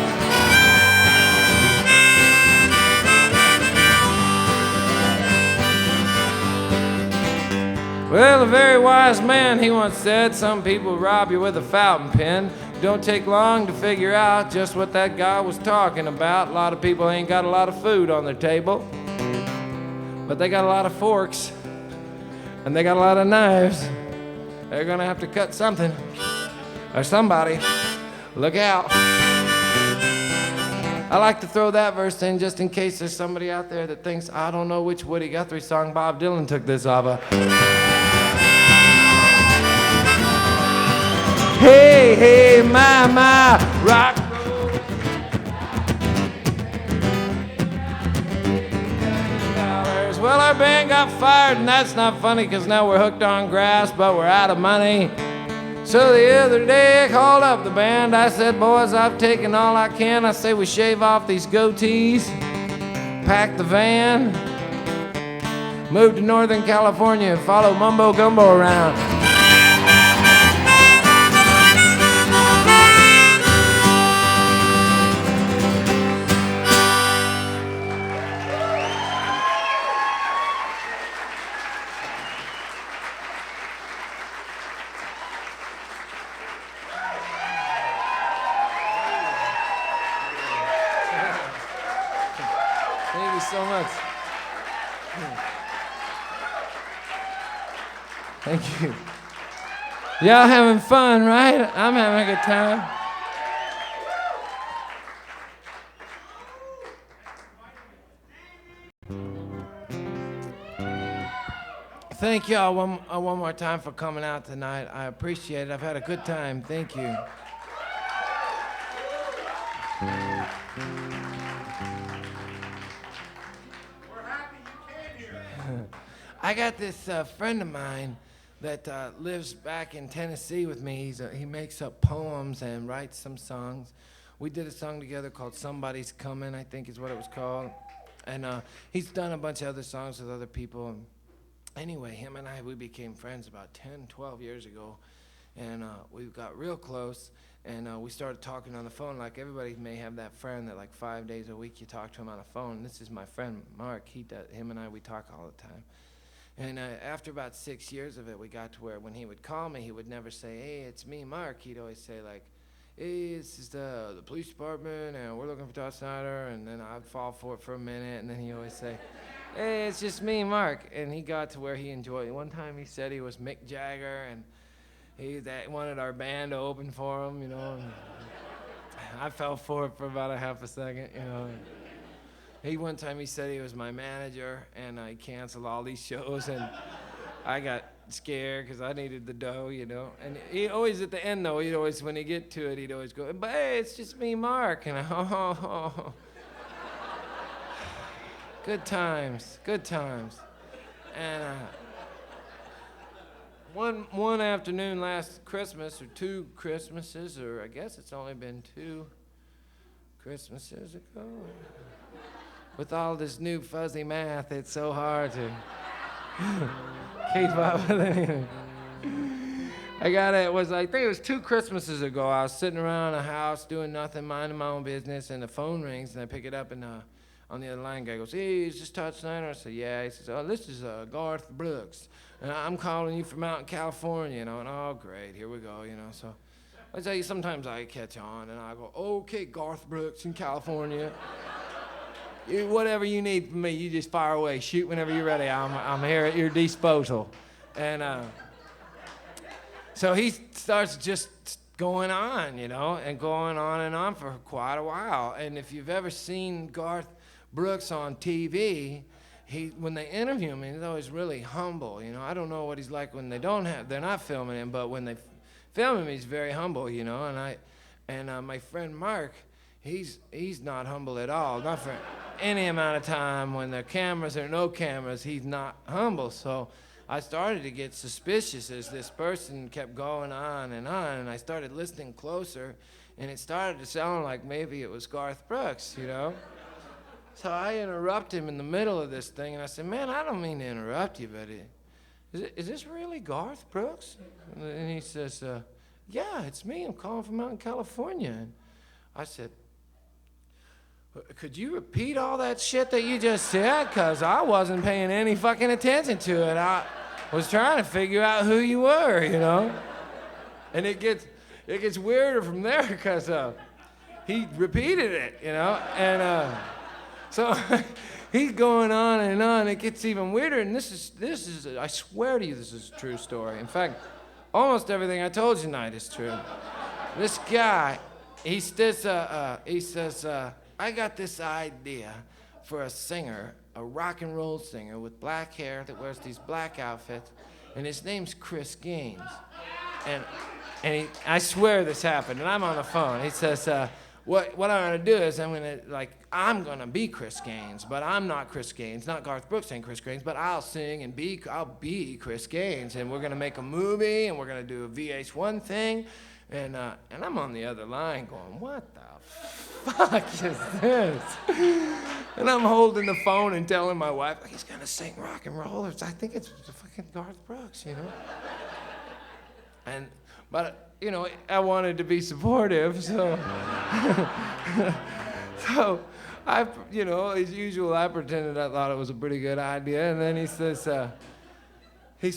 Well, a very wise man, he once said, some people rob you with a fountain pen. Don't take long to figure out just what that guy was talking about. A lot of people ain't got a lot of food on their table, but they got a lot of forks, and they got a lot of knives. They're gonna have to cut something, or somebody. Look out. I like to throw that verse in just in case there's somebody out there that thinks I don't know which Woody Guthrie song Bob Dylan took this off of. Hey, hey, my, rock. Well, our band got fired, and that's not funny, because now we're hooked on grass, but we're out of money. So the other day I called up the band. I said, boys, I've taken all I can. I say we shave off these goatees, pack the van, move to Northern California and follow Mumbo Gumbo around. Thank you so much. Thank you. Y'all having fun, right? I'm having a good time. Thank y'all one more time for coming out tonight. I appreciate it. I've had a good time. Thank you. I got this friend of mine that lives back in Tennessee with me. He makes up poems and writes some songs. We did a song together called Somebody's Coming, I think is what it was called. And he's done a bunch of other songs with other people. Anyway, him and we became friends about 10, 12 years ago. And we got real close. And we started talking on the phone. Like everybody may have that friend that like 5 days a week you talk to him on the phone. This is my friend Mark. Him and I, we talk all the time. And after about 6 years of it, we got to where when he would call me, he would never say, "Hey, it's me, Mark." He'd always say like, "Hey, this is the police department, and we're looking for Todd Snider." And then I'd fall for it for a minute, and then he'd always say, "Hey, it's just me, Mark." And he got to where he enjoyed it. One time he said he was Mick Jagger, and he wanted our band to open for him, you know. And I fell for it for about a half a second, you know. One time he said he was my manager, and I canceled all these shows, and I got scared because I needed the dough, you know. And he always, at the end, though, when he get to it, he'd always go, "But hey, it's just me, Mark." And good times. And one afternoon last Christmas, or 2 Christmases, or I guess it's only been 2 Christmases ago. With all this new fuzzy math, it's so hard to keep up with anything. I think it was 2 Christmases ago. I was sitting around the house doing nothing, minding my own business, and the phone rings, and I pick it up, and on the other line, guy goes, "Hey, is this Todd Snider?" I said, "Yeah." He says, "Oh, this is Garth Brooks, and I'm calling you from out in California," you know. And oh, great, here we go, you know. So I tell you, sometimes I catch on, and I go, "Okay, Garth Brooks in California. Whatever you need from me, you just fire away. Shoot whenever you're ready. I'm here at your disposal." And so he starts just going on, you know, and going on and on for quite a while. And if you've ever seen Garth Brooks on TV, when they interview him, he's always really humble, you know. I don't know what he's like when they're not filming him, but when they film him, he's very humble, you know. And my friend Mark, he's not humble at all, not for any amount of time. When the cameras or no cameras, he's not humble. So I started to get suspicious as this person kept going on, and I started listening closer, and it started to sound like maybe it was Garth Brooks, you know. So I interrupt him in the middle of this thing, and I said, "Man, I don't mean to interrupt you, but is this really Garth Brooks?" And he says, "Yeah, it's me. I'm calling from out in California." And I said, "Could you repeat all that shit that you just said? Because I wasn't paying any fucking attention to it. I was trying to figure out who you were, you know." And it gets weirder from there because he repeated it, you know. And so he's going on and on. It gets even weirder. And this is I swear to you, this is a true story. In fact, almost everything I told you tonight is true. This guy, he says, "I got this idea for a singer, a rock and roll singer with black hair that wears these black outfits, and his name's Chris Gaines." And I swear this happened, and I'm on the phone. He says, what I'm gonna do is I'm gonna be Chris Gaines, but I'm not Chris Gaines, not Garth Brooks ain't Chris Gaines, but I'll sing and I'll be Chris Gaines, and we're gonna make a movie, and we're gonna do a VH1 thing, and I'm on the other line going, "What the fuck is this?" And I'm holding the phone and telling my wife, "He's gonna sing rock and roll. I think it's fucking Garth Brooks, you know." But you know, I wanted to be supportive, so you know, as usual, I pretended I thought it was a pretty good idea, and then he says, "Hey,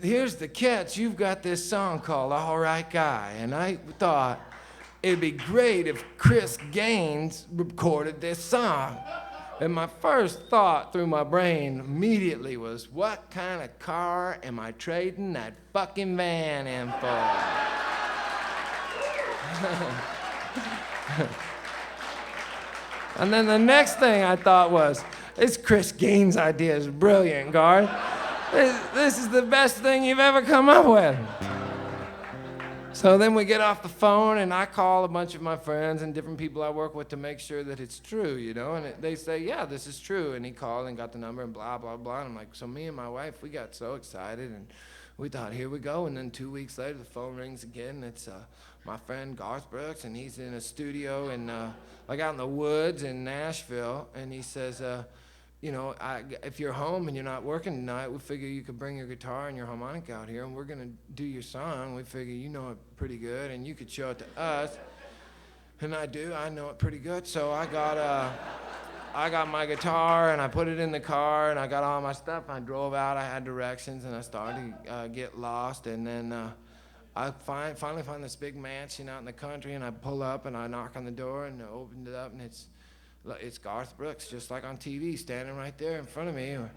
here's the catch. You've got this song called 'All Right Guy,' and I thought it'd be great if Chris Gaines recorded this song." And my first thought through my brain immediately was, what kind of car am I trading that fucking van in for? And then the next thing I thought was, this Chris Gaines idea is brilliant, Garth. This is the best thing you've ever come up with. So then we get off the phone, and I call a bunch of my friends and different people I work with to make sure that it's true, you know, and they say, "Yeah, this is true." And he called and got the number and blah, blah, blah. And I'm like, so me and my wife, we got so excited, and we thought, here we go. And then 2 weeks later, the phone rings again. It's my friend Garth Brooks, and he's in a studio in, like out in the woods in Nashville. And he says, you know, if you're home and you're not working tonight, we figure you could bring your guitar and your harmonica out here, and we're going to do your song. We figure you know it pretty good, and you could show it to us. And I do. I know it pretty good. So I got my guitar, and I put it in the car, and I got all my stuff. I drove out. I had directions, and I started to get lost. And then I finally find this big mansion out in the country, and I pull up, and I knock on the door, and I opened it up, and it's Garth Brooks, just like on TV, standing right there in front of me, or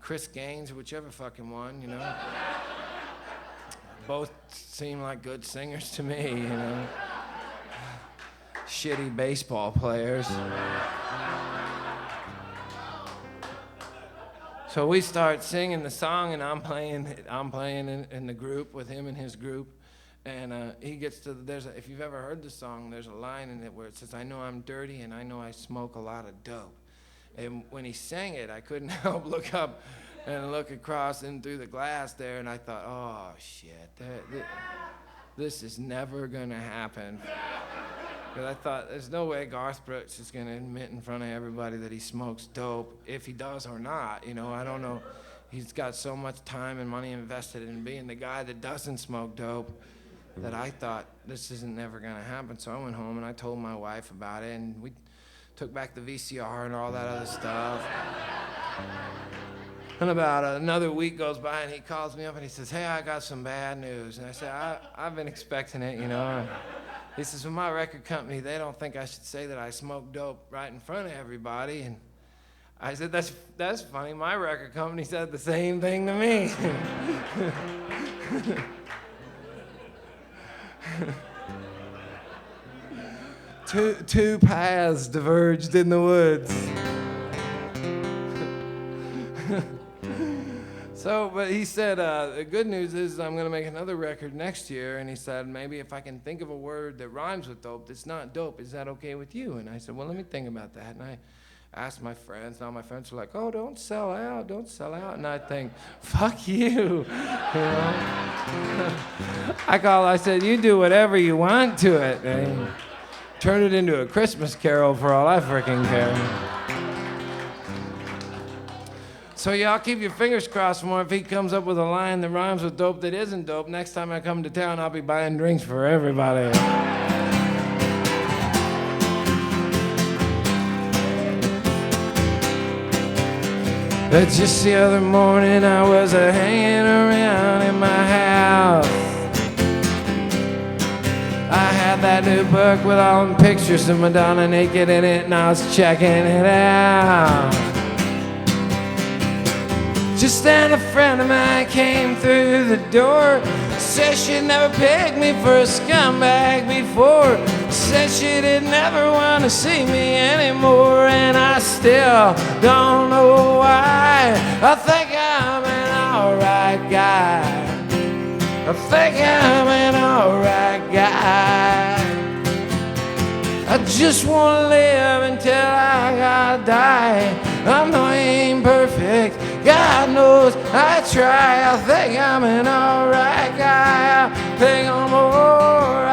Chris Gaines, or whichever fucking one, you know. Both seem like good singers to me, you know. Shitty baseball players. So we start singing the song, and I'm playing in the group with him and his group. And he gets to, if you've ever heard the song, there's a line in it where it says, I know I'm dirty and I know I smoke a lot of dope. And when he sang it, I couldn't help look up and look across and through the glass there, and I thought, oh shit, this is never gonna happen. Because I thought, there's no way Garth Brooks is gonna admit in front of everybody that he smokes dope, if he does or not, you know, I don't know. He's got so much time and money invested in being the guy that doesn't smoke dope, that I thought this isn't never gonna happen. So I went home and I told my wife about it, and we took back the VCR and all that other stuff. And about another week goes by, and he calls me up and he says, hey, I got some bad news. And I said, I've been expecting it, you know. He says, well, my record company, they don't think I should say that I smoke dope right in front of everybody. And I said, that's funny. My record company said the same thing to me. Two paths diverged in the woods. So, but he said, the good news is I'm going to make another record next year. And he said, maybe if I can think of a word that rhymes with dope that's not dope, is that okay with you? And I said, well, let me think about that. And I asked my friends, and all my friends were like, oh, don't sell out. And I think, fuck you. You know? I said, you do whatever you want to it. And turn it into a Christmas carol for all I freaking care. So y'all keep your fingers crossed for him. If he comes up with a line that rhymes with dope that isn't dope, next time I come to town, I'll be buying drinks for everybody. But just the other morning, I was hanging around in my house. I had that new book with all them pictures of Madonna naked in it, and I was checking it out. Just then a friend of mine came through the door. Said she'd never pegged me for a scumbag before. Said she didn't ever want to see me anymore. And I still don't know why. I think I'm an alright guy. I think I'm an alright guy. I just want to live until I gotta die. I know I ain't perfect, God knows I try. I think I'm an alright guy. I think I'm alright.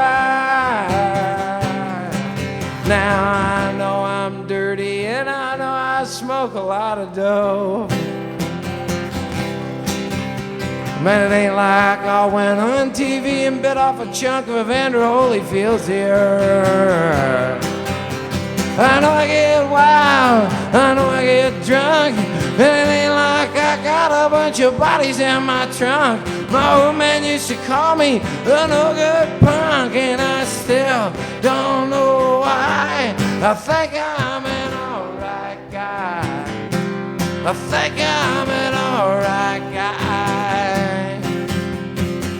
Now I know I'm dirty, and I know I smoke a lot of dope. Man, it ain't like I went on TV and bit off a chunk of Evander Holyfield's ear. I know I get wild, I know I get drunk, and it ain't like I got a bunch of bodies in my trunk. My old man used to call me a no-good punk, and I still don't know why. I think I'm an alright guy. I think I'm an alright guy.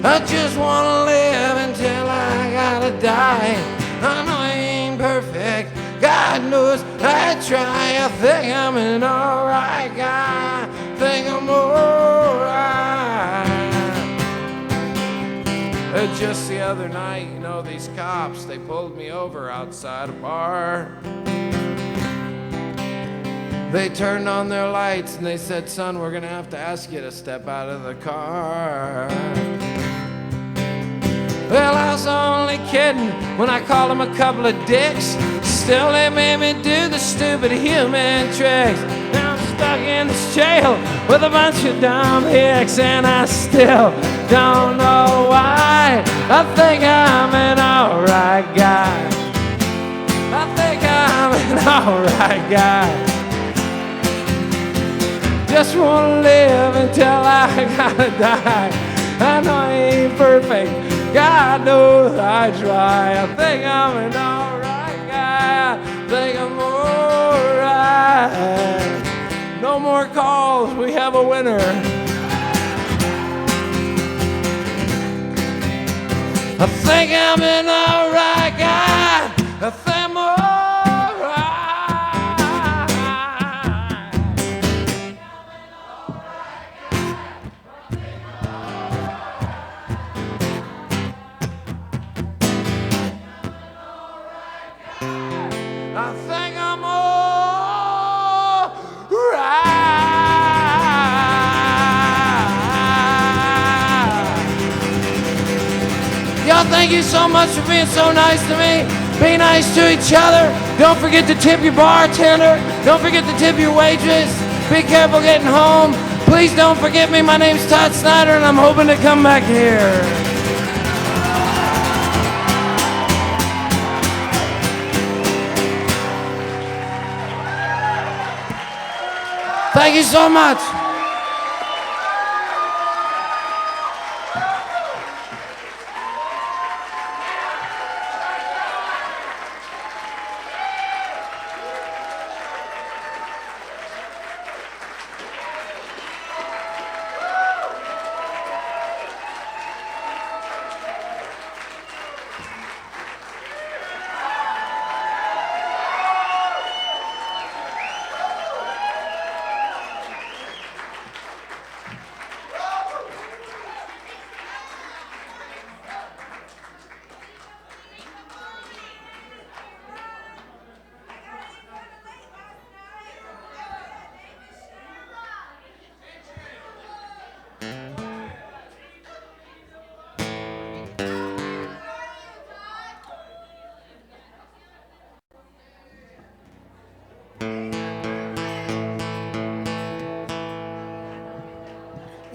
I just wanna live until I gotta die. I know I ain't perfect, God knows I try. I think I'm an alright guy. I think I'm alright. Just the other night, you know, these cops, they pulled me over outside a bar. They turned on their lights and they said, son, we're gonna have to ask you to step out of the car. Well, I was only kidding when I called them a couple of dicks. Still, they made me do the stupid human tricks. Now I'm stuck in this jail with a bunch of dumb hicks, and I still don't know why. I think I'm an alright guy. I think I'm an alright guy. Just wanna live until I gotta die. I know I ain't perfect, God knows I try. I think I'm an alright guy. I think I'm alright. No more calls, we have a winner. I think I'm an alright guy. I think I'm alright. I think I'm alright. Y'all, thank you so much for being so nice to me. Be nice to each other. Don't forget to tip your bartender. Don't forget to tip your waitress. Be careful getting home. Please don't forget me. My name's Todd Snider, and I'm hoping to come back here. Thank you so much.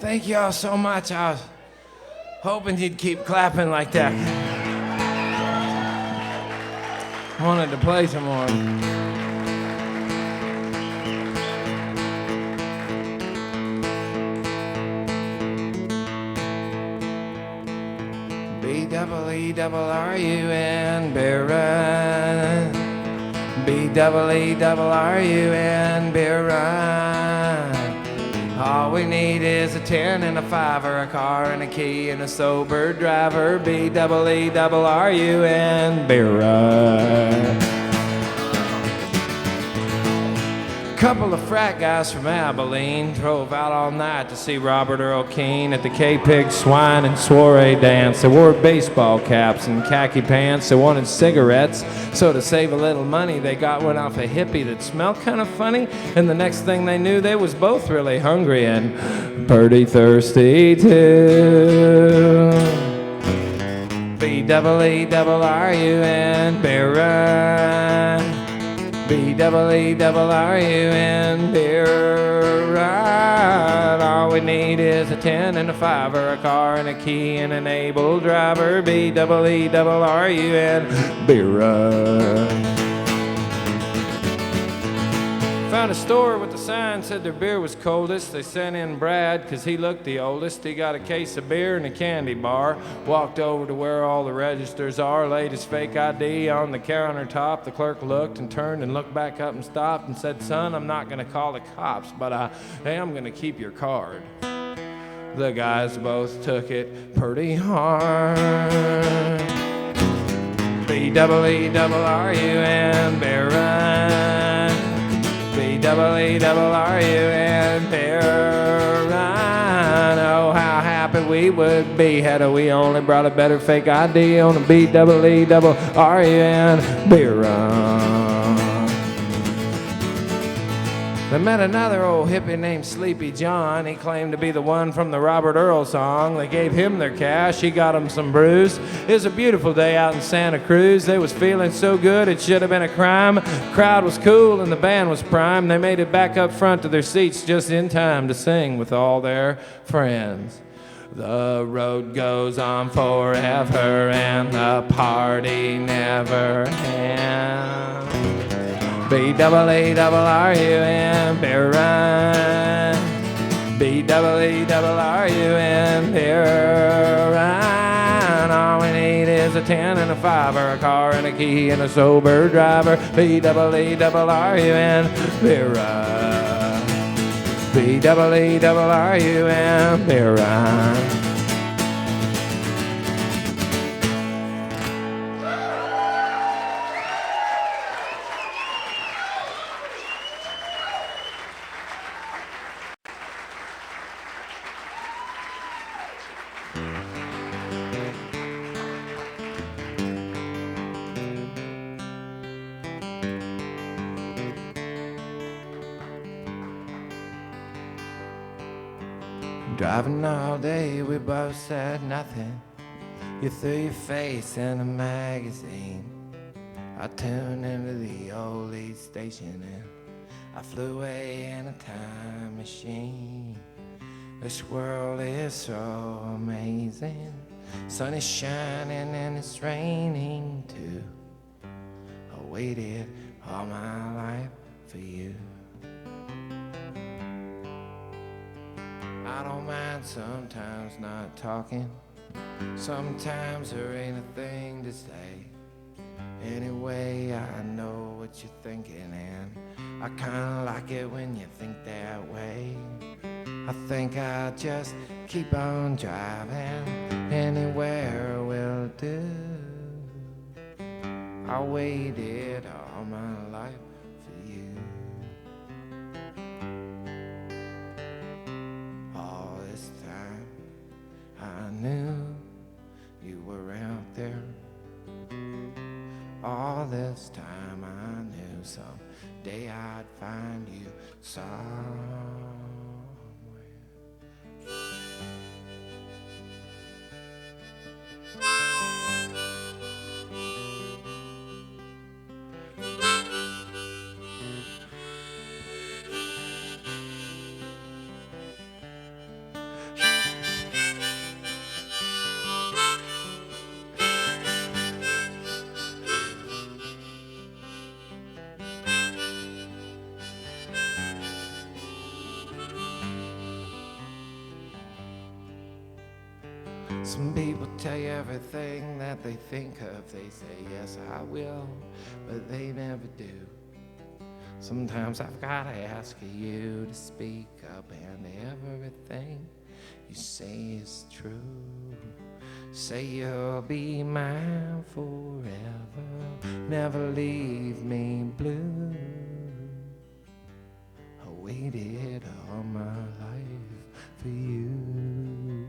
Thank y'all so much. I was hoping you'd keep clapping like that. I wanted to play some more. B-double-E-double-R-U-N, beer run. B-double-E-double-R-U-N, beer run. All we need is a 10 and a 5 or a car and a key and a sober driver. B-double-E-double-R-U-N, beer run. Couple of frat guys from Abilene drove out all night to see Robert Earl Keen at the K-Pig Swine and Soiree dance. They wore baseball caps and khaki pants. They wanted cigarettes, so to save a little money, they got one off a hippie that smelled kind of funny. And the next thing they knew, they was both really hungry and pretty thirsty too. B-double-E-double-R-U-N, beer run. B-double-E-double-R-U-N, beer ride. All we need is a 10 and a 5 or a car and a key and an able driver. B-double-E-double-R-U-N, beer ride. Found a store with the sign said their beer was coldest. They sent in Brad because he looked the oldest. He got a case of beer and a candy bar. Walked over to where all the registers are, laid his fake ID on the countertop. The clerk looked and turned and looked back up and stopped and said, son, I'm not going to call the cops, but I am going to keep your card. The guys both took it pretty hard. B-double-E-double-R-U-N, beer run. B-double-E-double-R-U-N, beer run. Oh, how happy we would be had we only brought a better fake ID on a B-double-E-double-R-U-N, beer run. They met another old hippie named Sleepy John. He claimed to be the one from the Robert Earl song. They gave him their cash. He got them some brews. It was a beautiful day out in Santa Cruz. They was feeling so good it should have been a crime. Crowd was cool and the band was prime. They made it back up front to their seats just in time to sing with all their friends. The road goes on forever and the party never ends. B-double-E-double-R-U-N, beer run. B-double-E-double-R-U-N, beer run. All we need is a 10 and a 5 or a car and a key and a sober driver. B-double-E-double-R-U-N, beer run. B-double-E-double-R-U-N, beer run. Driving all day, we both said nothing. You threw your face in a magazine. I tuned into the old lead station and I flew away in a time machine. This world is so amazing. Sun is shining and it's raining too. I waited all my life for you. I don't mind sometimes not talking. Sometimes there ain't a thing to say. Anyway, I know what you're thinking and I kinda like it when you think that way. I think I'll just keep on driving. Anywhere will do. I waited all my life for you. All this time I knew you were out there. All this time I knew someday I'd find you somewhere. Some people tell you everything that they think of. They say, yes, I will, but they never do. Sometimes I've got to ask you to speak up, and everything you say is true. Say you'll be mine forever, never leave me blue. I waited all my life for you.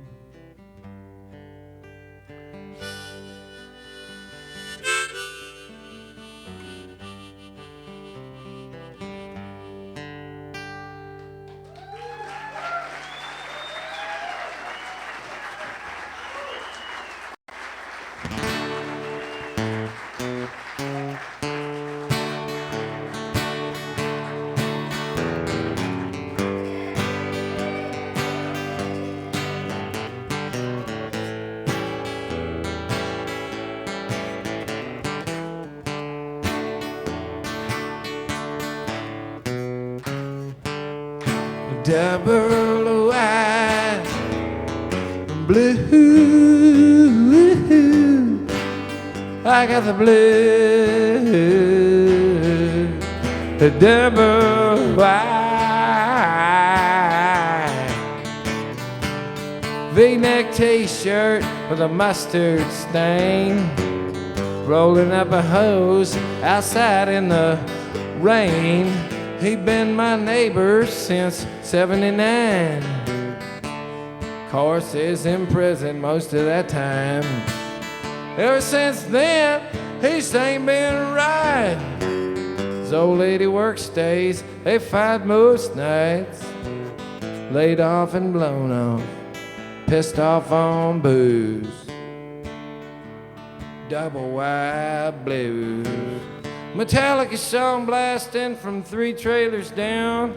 Doublewide blue, I got the blue, the double-wide V-neck t-shirt with a mustard stain, rolling up a hose outside in the rain. He'd been my neighbor since '79. Course is in prison most of that time. Ever since then, he's ain't been right. His old lady works days, they fight most nights. Laid off and blown off, pissed off on booze. Doublewide blues. Metallica song blasting from 3 trailers down.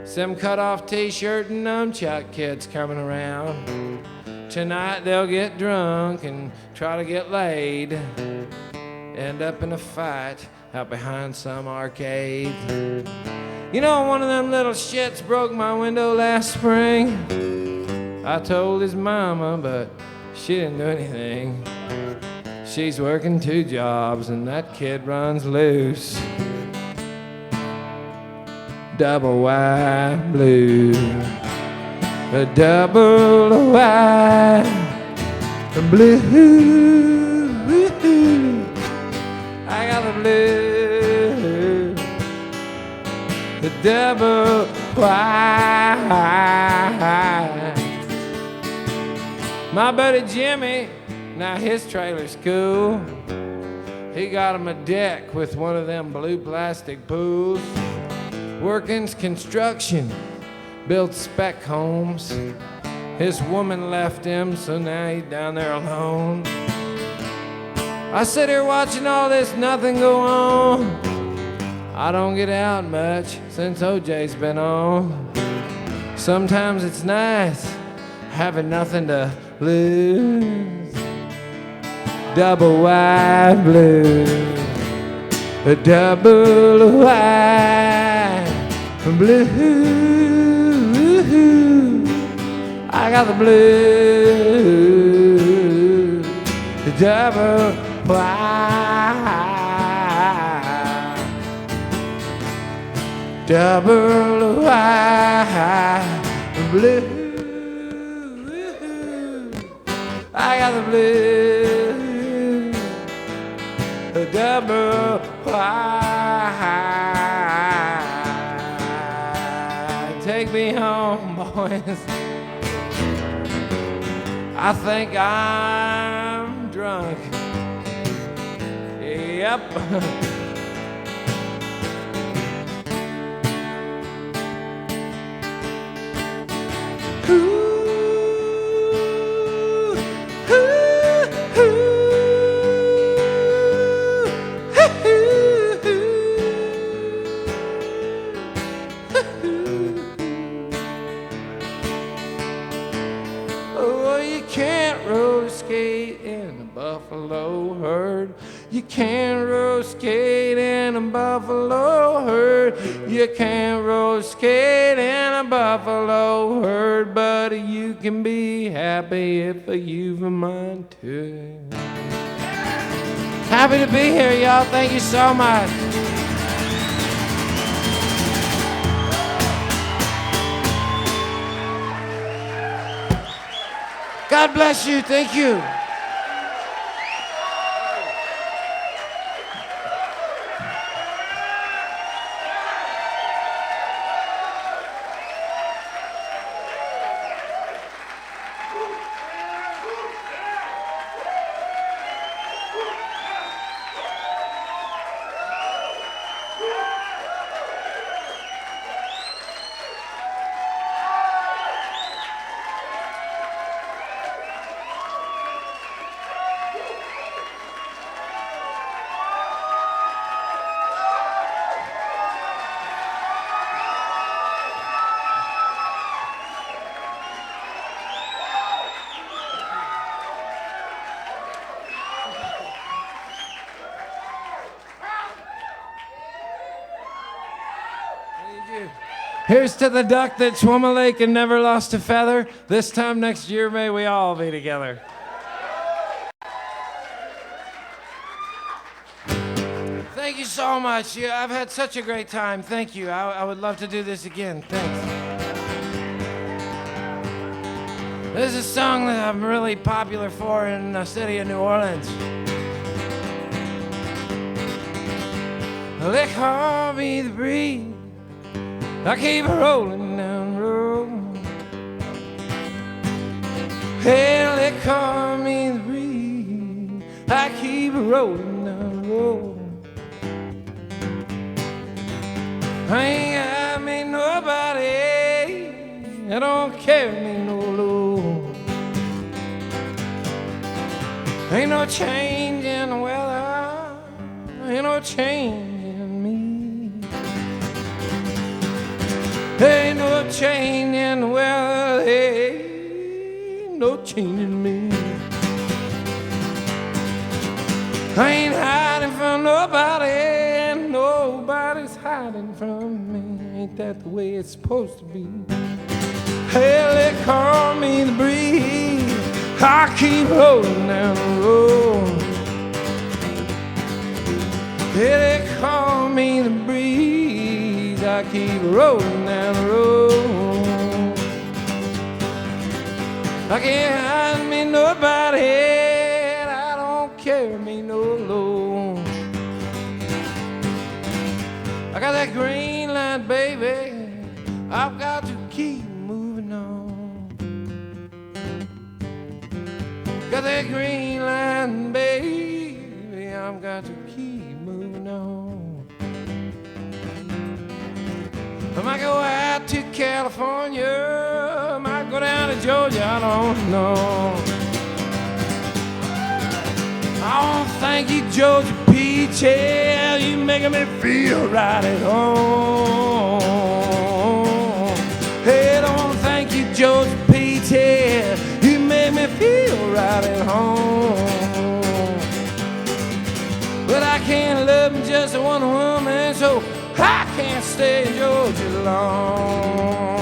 Some cut off t-shirt and nunchuck kids coming around. Tonight they'll get drunk and try to get laid. End up in a fight out behind some arcade. You know, one of them little shits broke my window last spring. I told his mama, but she didn't do anything. She's working 2 jobs and that kid runs loose. Doublewide blues. A double-wide blue. I got the blue. The double-wide. My buddy Jimmy, now his trailer's cool. He got him a deck with one of them blue plastic pools. Working's construction, built spec homes. His woman left him, so now he's down there alone. I sit here watching all this nothing go on. I don't get out much since OJ's been on. Sometimes it's nice having nothing to lose. Doublewide blues. A double-wide blue. I got the blue. The double-wide. Double-wide blue. I got the blue. The double-wide. Take me home, boys. I think I'm drunk. Yep. Buffalo herd. You can't roller skate in a buffalo herd. You can't roller skate in a buffalo herd, but you can be happy if you've a mind to. Happy to be here, y'all. Thank you so much. God bless you. Thank you. Here's to the duck that swum a lake and never lost a feather. This time next year, may we all be together. Thank you so much. Yeah, I've had such a great time. Thank you. I would love to do this again. Thanks. This is a song that I'm really popular for in the city of New Orleans. They call me the breeze. I keep rolling down the road. Hell, they call me the breeze. I keep rolling down the road. I ain't got me nobody that don't carry me no load. Ain't no change in the weather, ain't no change in me. Ain't no change in the weather, ain't no change in me. I ain't hiding from nobody, and nobody's hiding from me. Ain't that the way it's supposed to be? Hell, they call me the breeze. I keep rolling down the road. Yeah, they call me the breeze. I keep rolling down the road. I can't hide me nobody. I don't carry me no load. I got that green light, baby. I've got to keep moving on. Got that green line, baby, I've got to keep moving on. I might go out to California, I might go down to Georgia, I don't know. Oh, thank you, Georgia Peach, yeah, you making me feel right at home. Hey, don't thank you, Georgia Peach, yeah, you make me feel right at home. But I can't love just one woman, so I can't stay in Georgia long.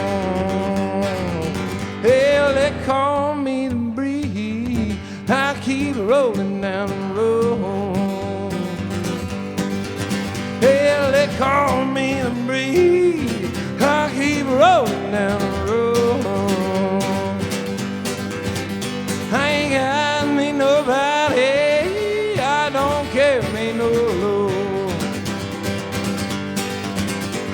Hell, they call me the breeze. I keep rolling down the road. Hell, they call me the breeze. I keep rolling down the road. I ain't got me nobody, I don't carry me no load.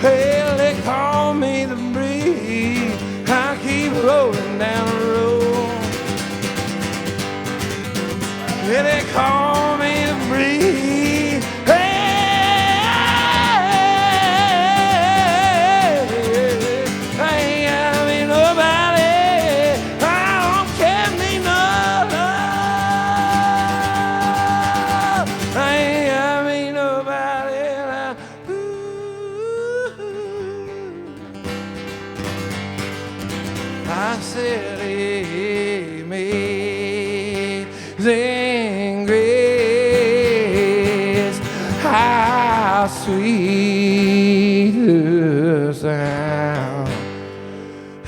Hell, they call me the breeze. I keep rolling down the road. Yeah, they call me the breeze. Hey, I ain't got me nobody. I don't care me no love. I ain't got me nobody. I said amazing grace, how sweet the sound.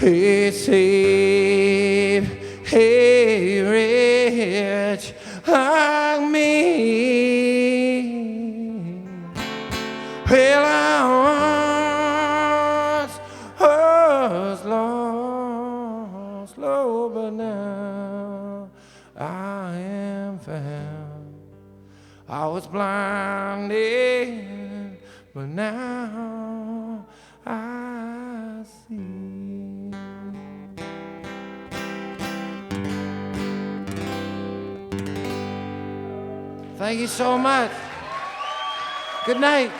It saved a wretch like me. Well, I once was lost, Lord, but now I am found. I was blinded, but now I see. Thank you so much. Good night.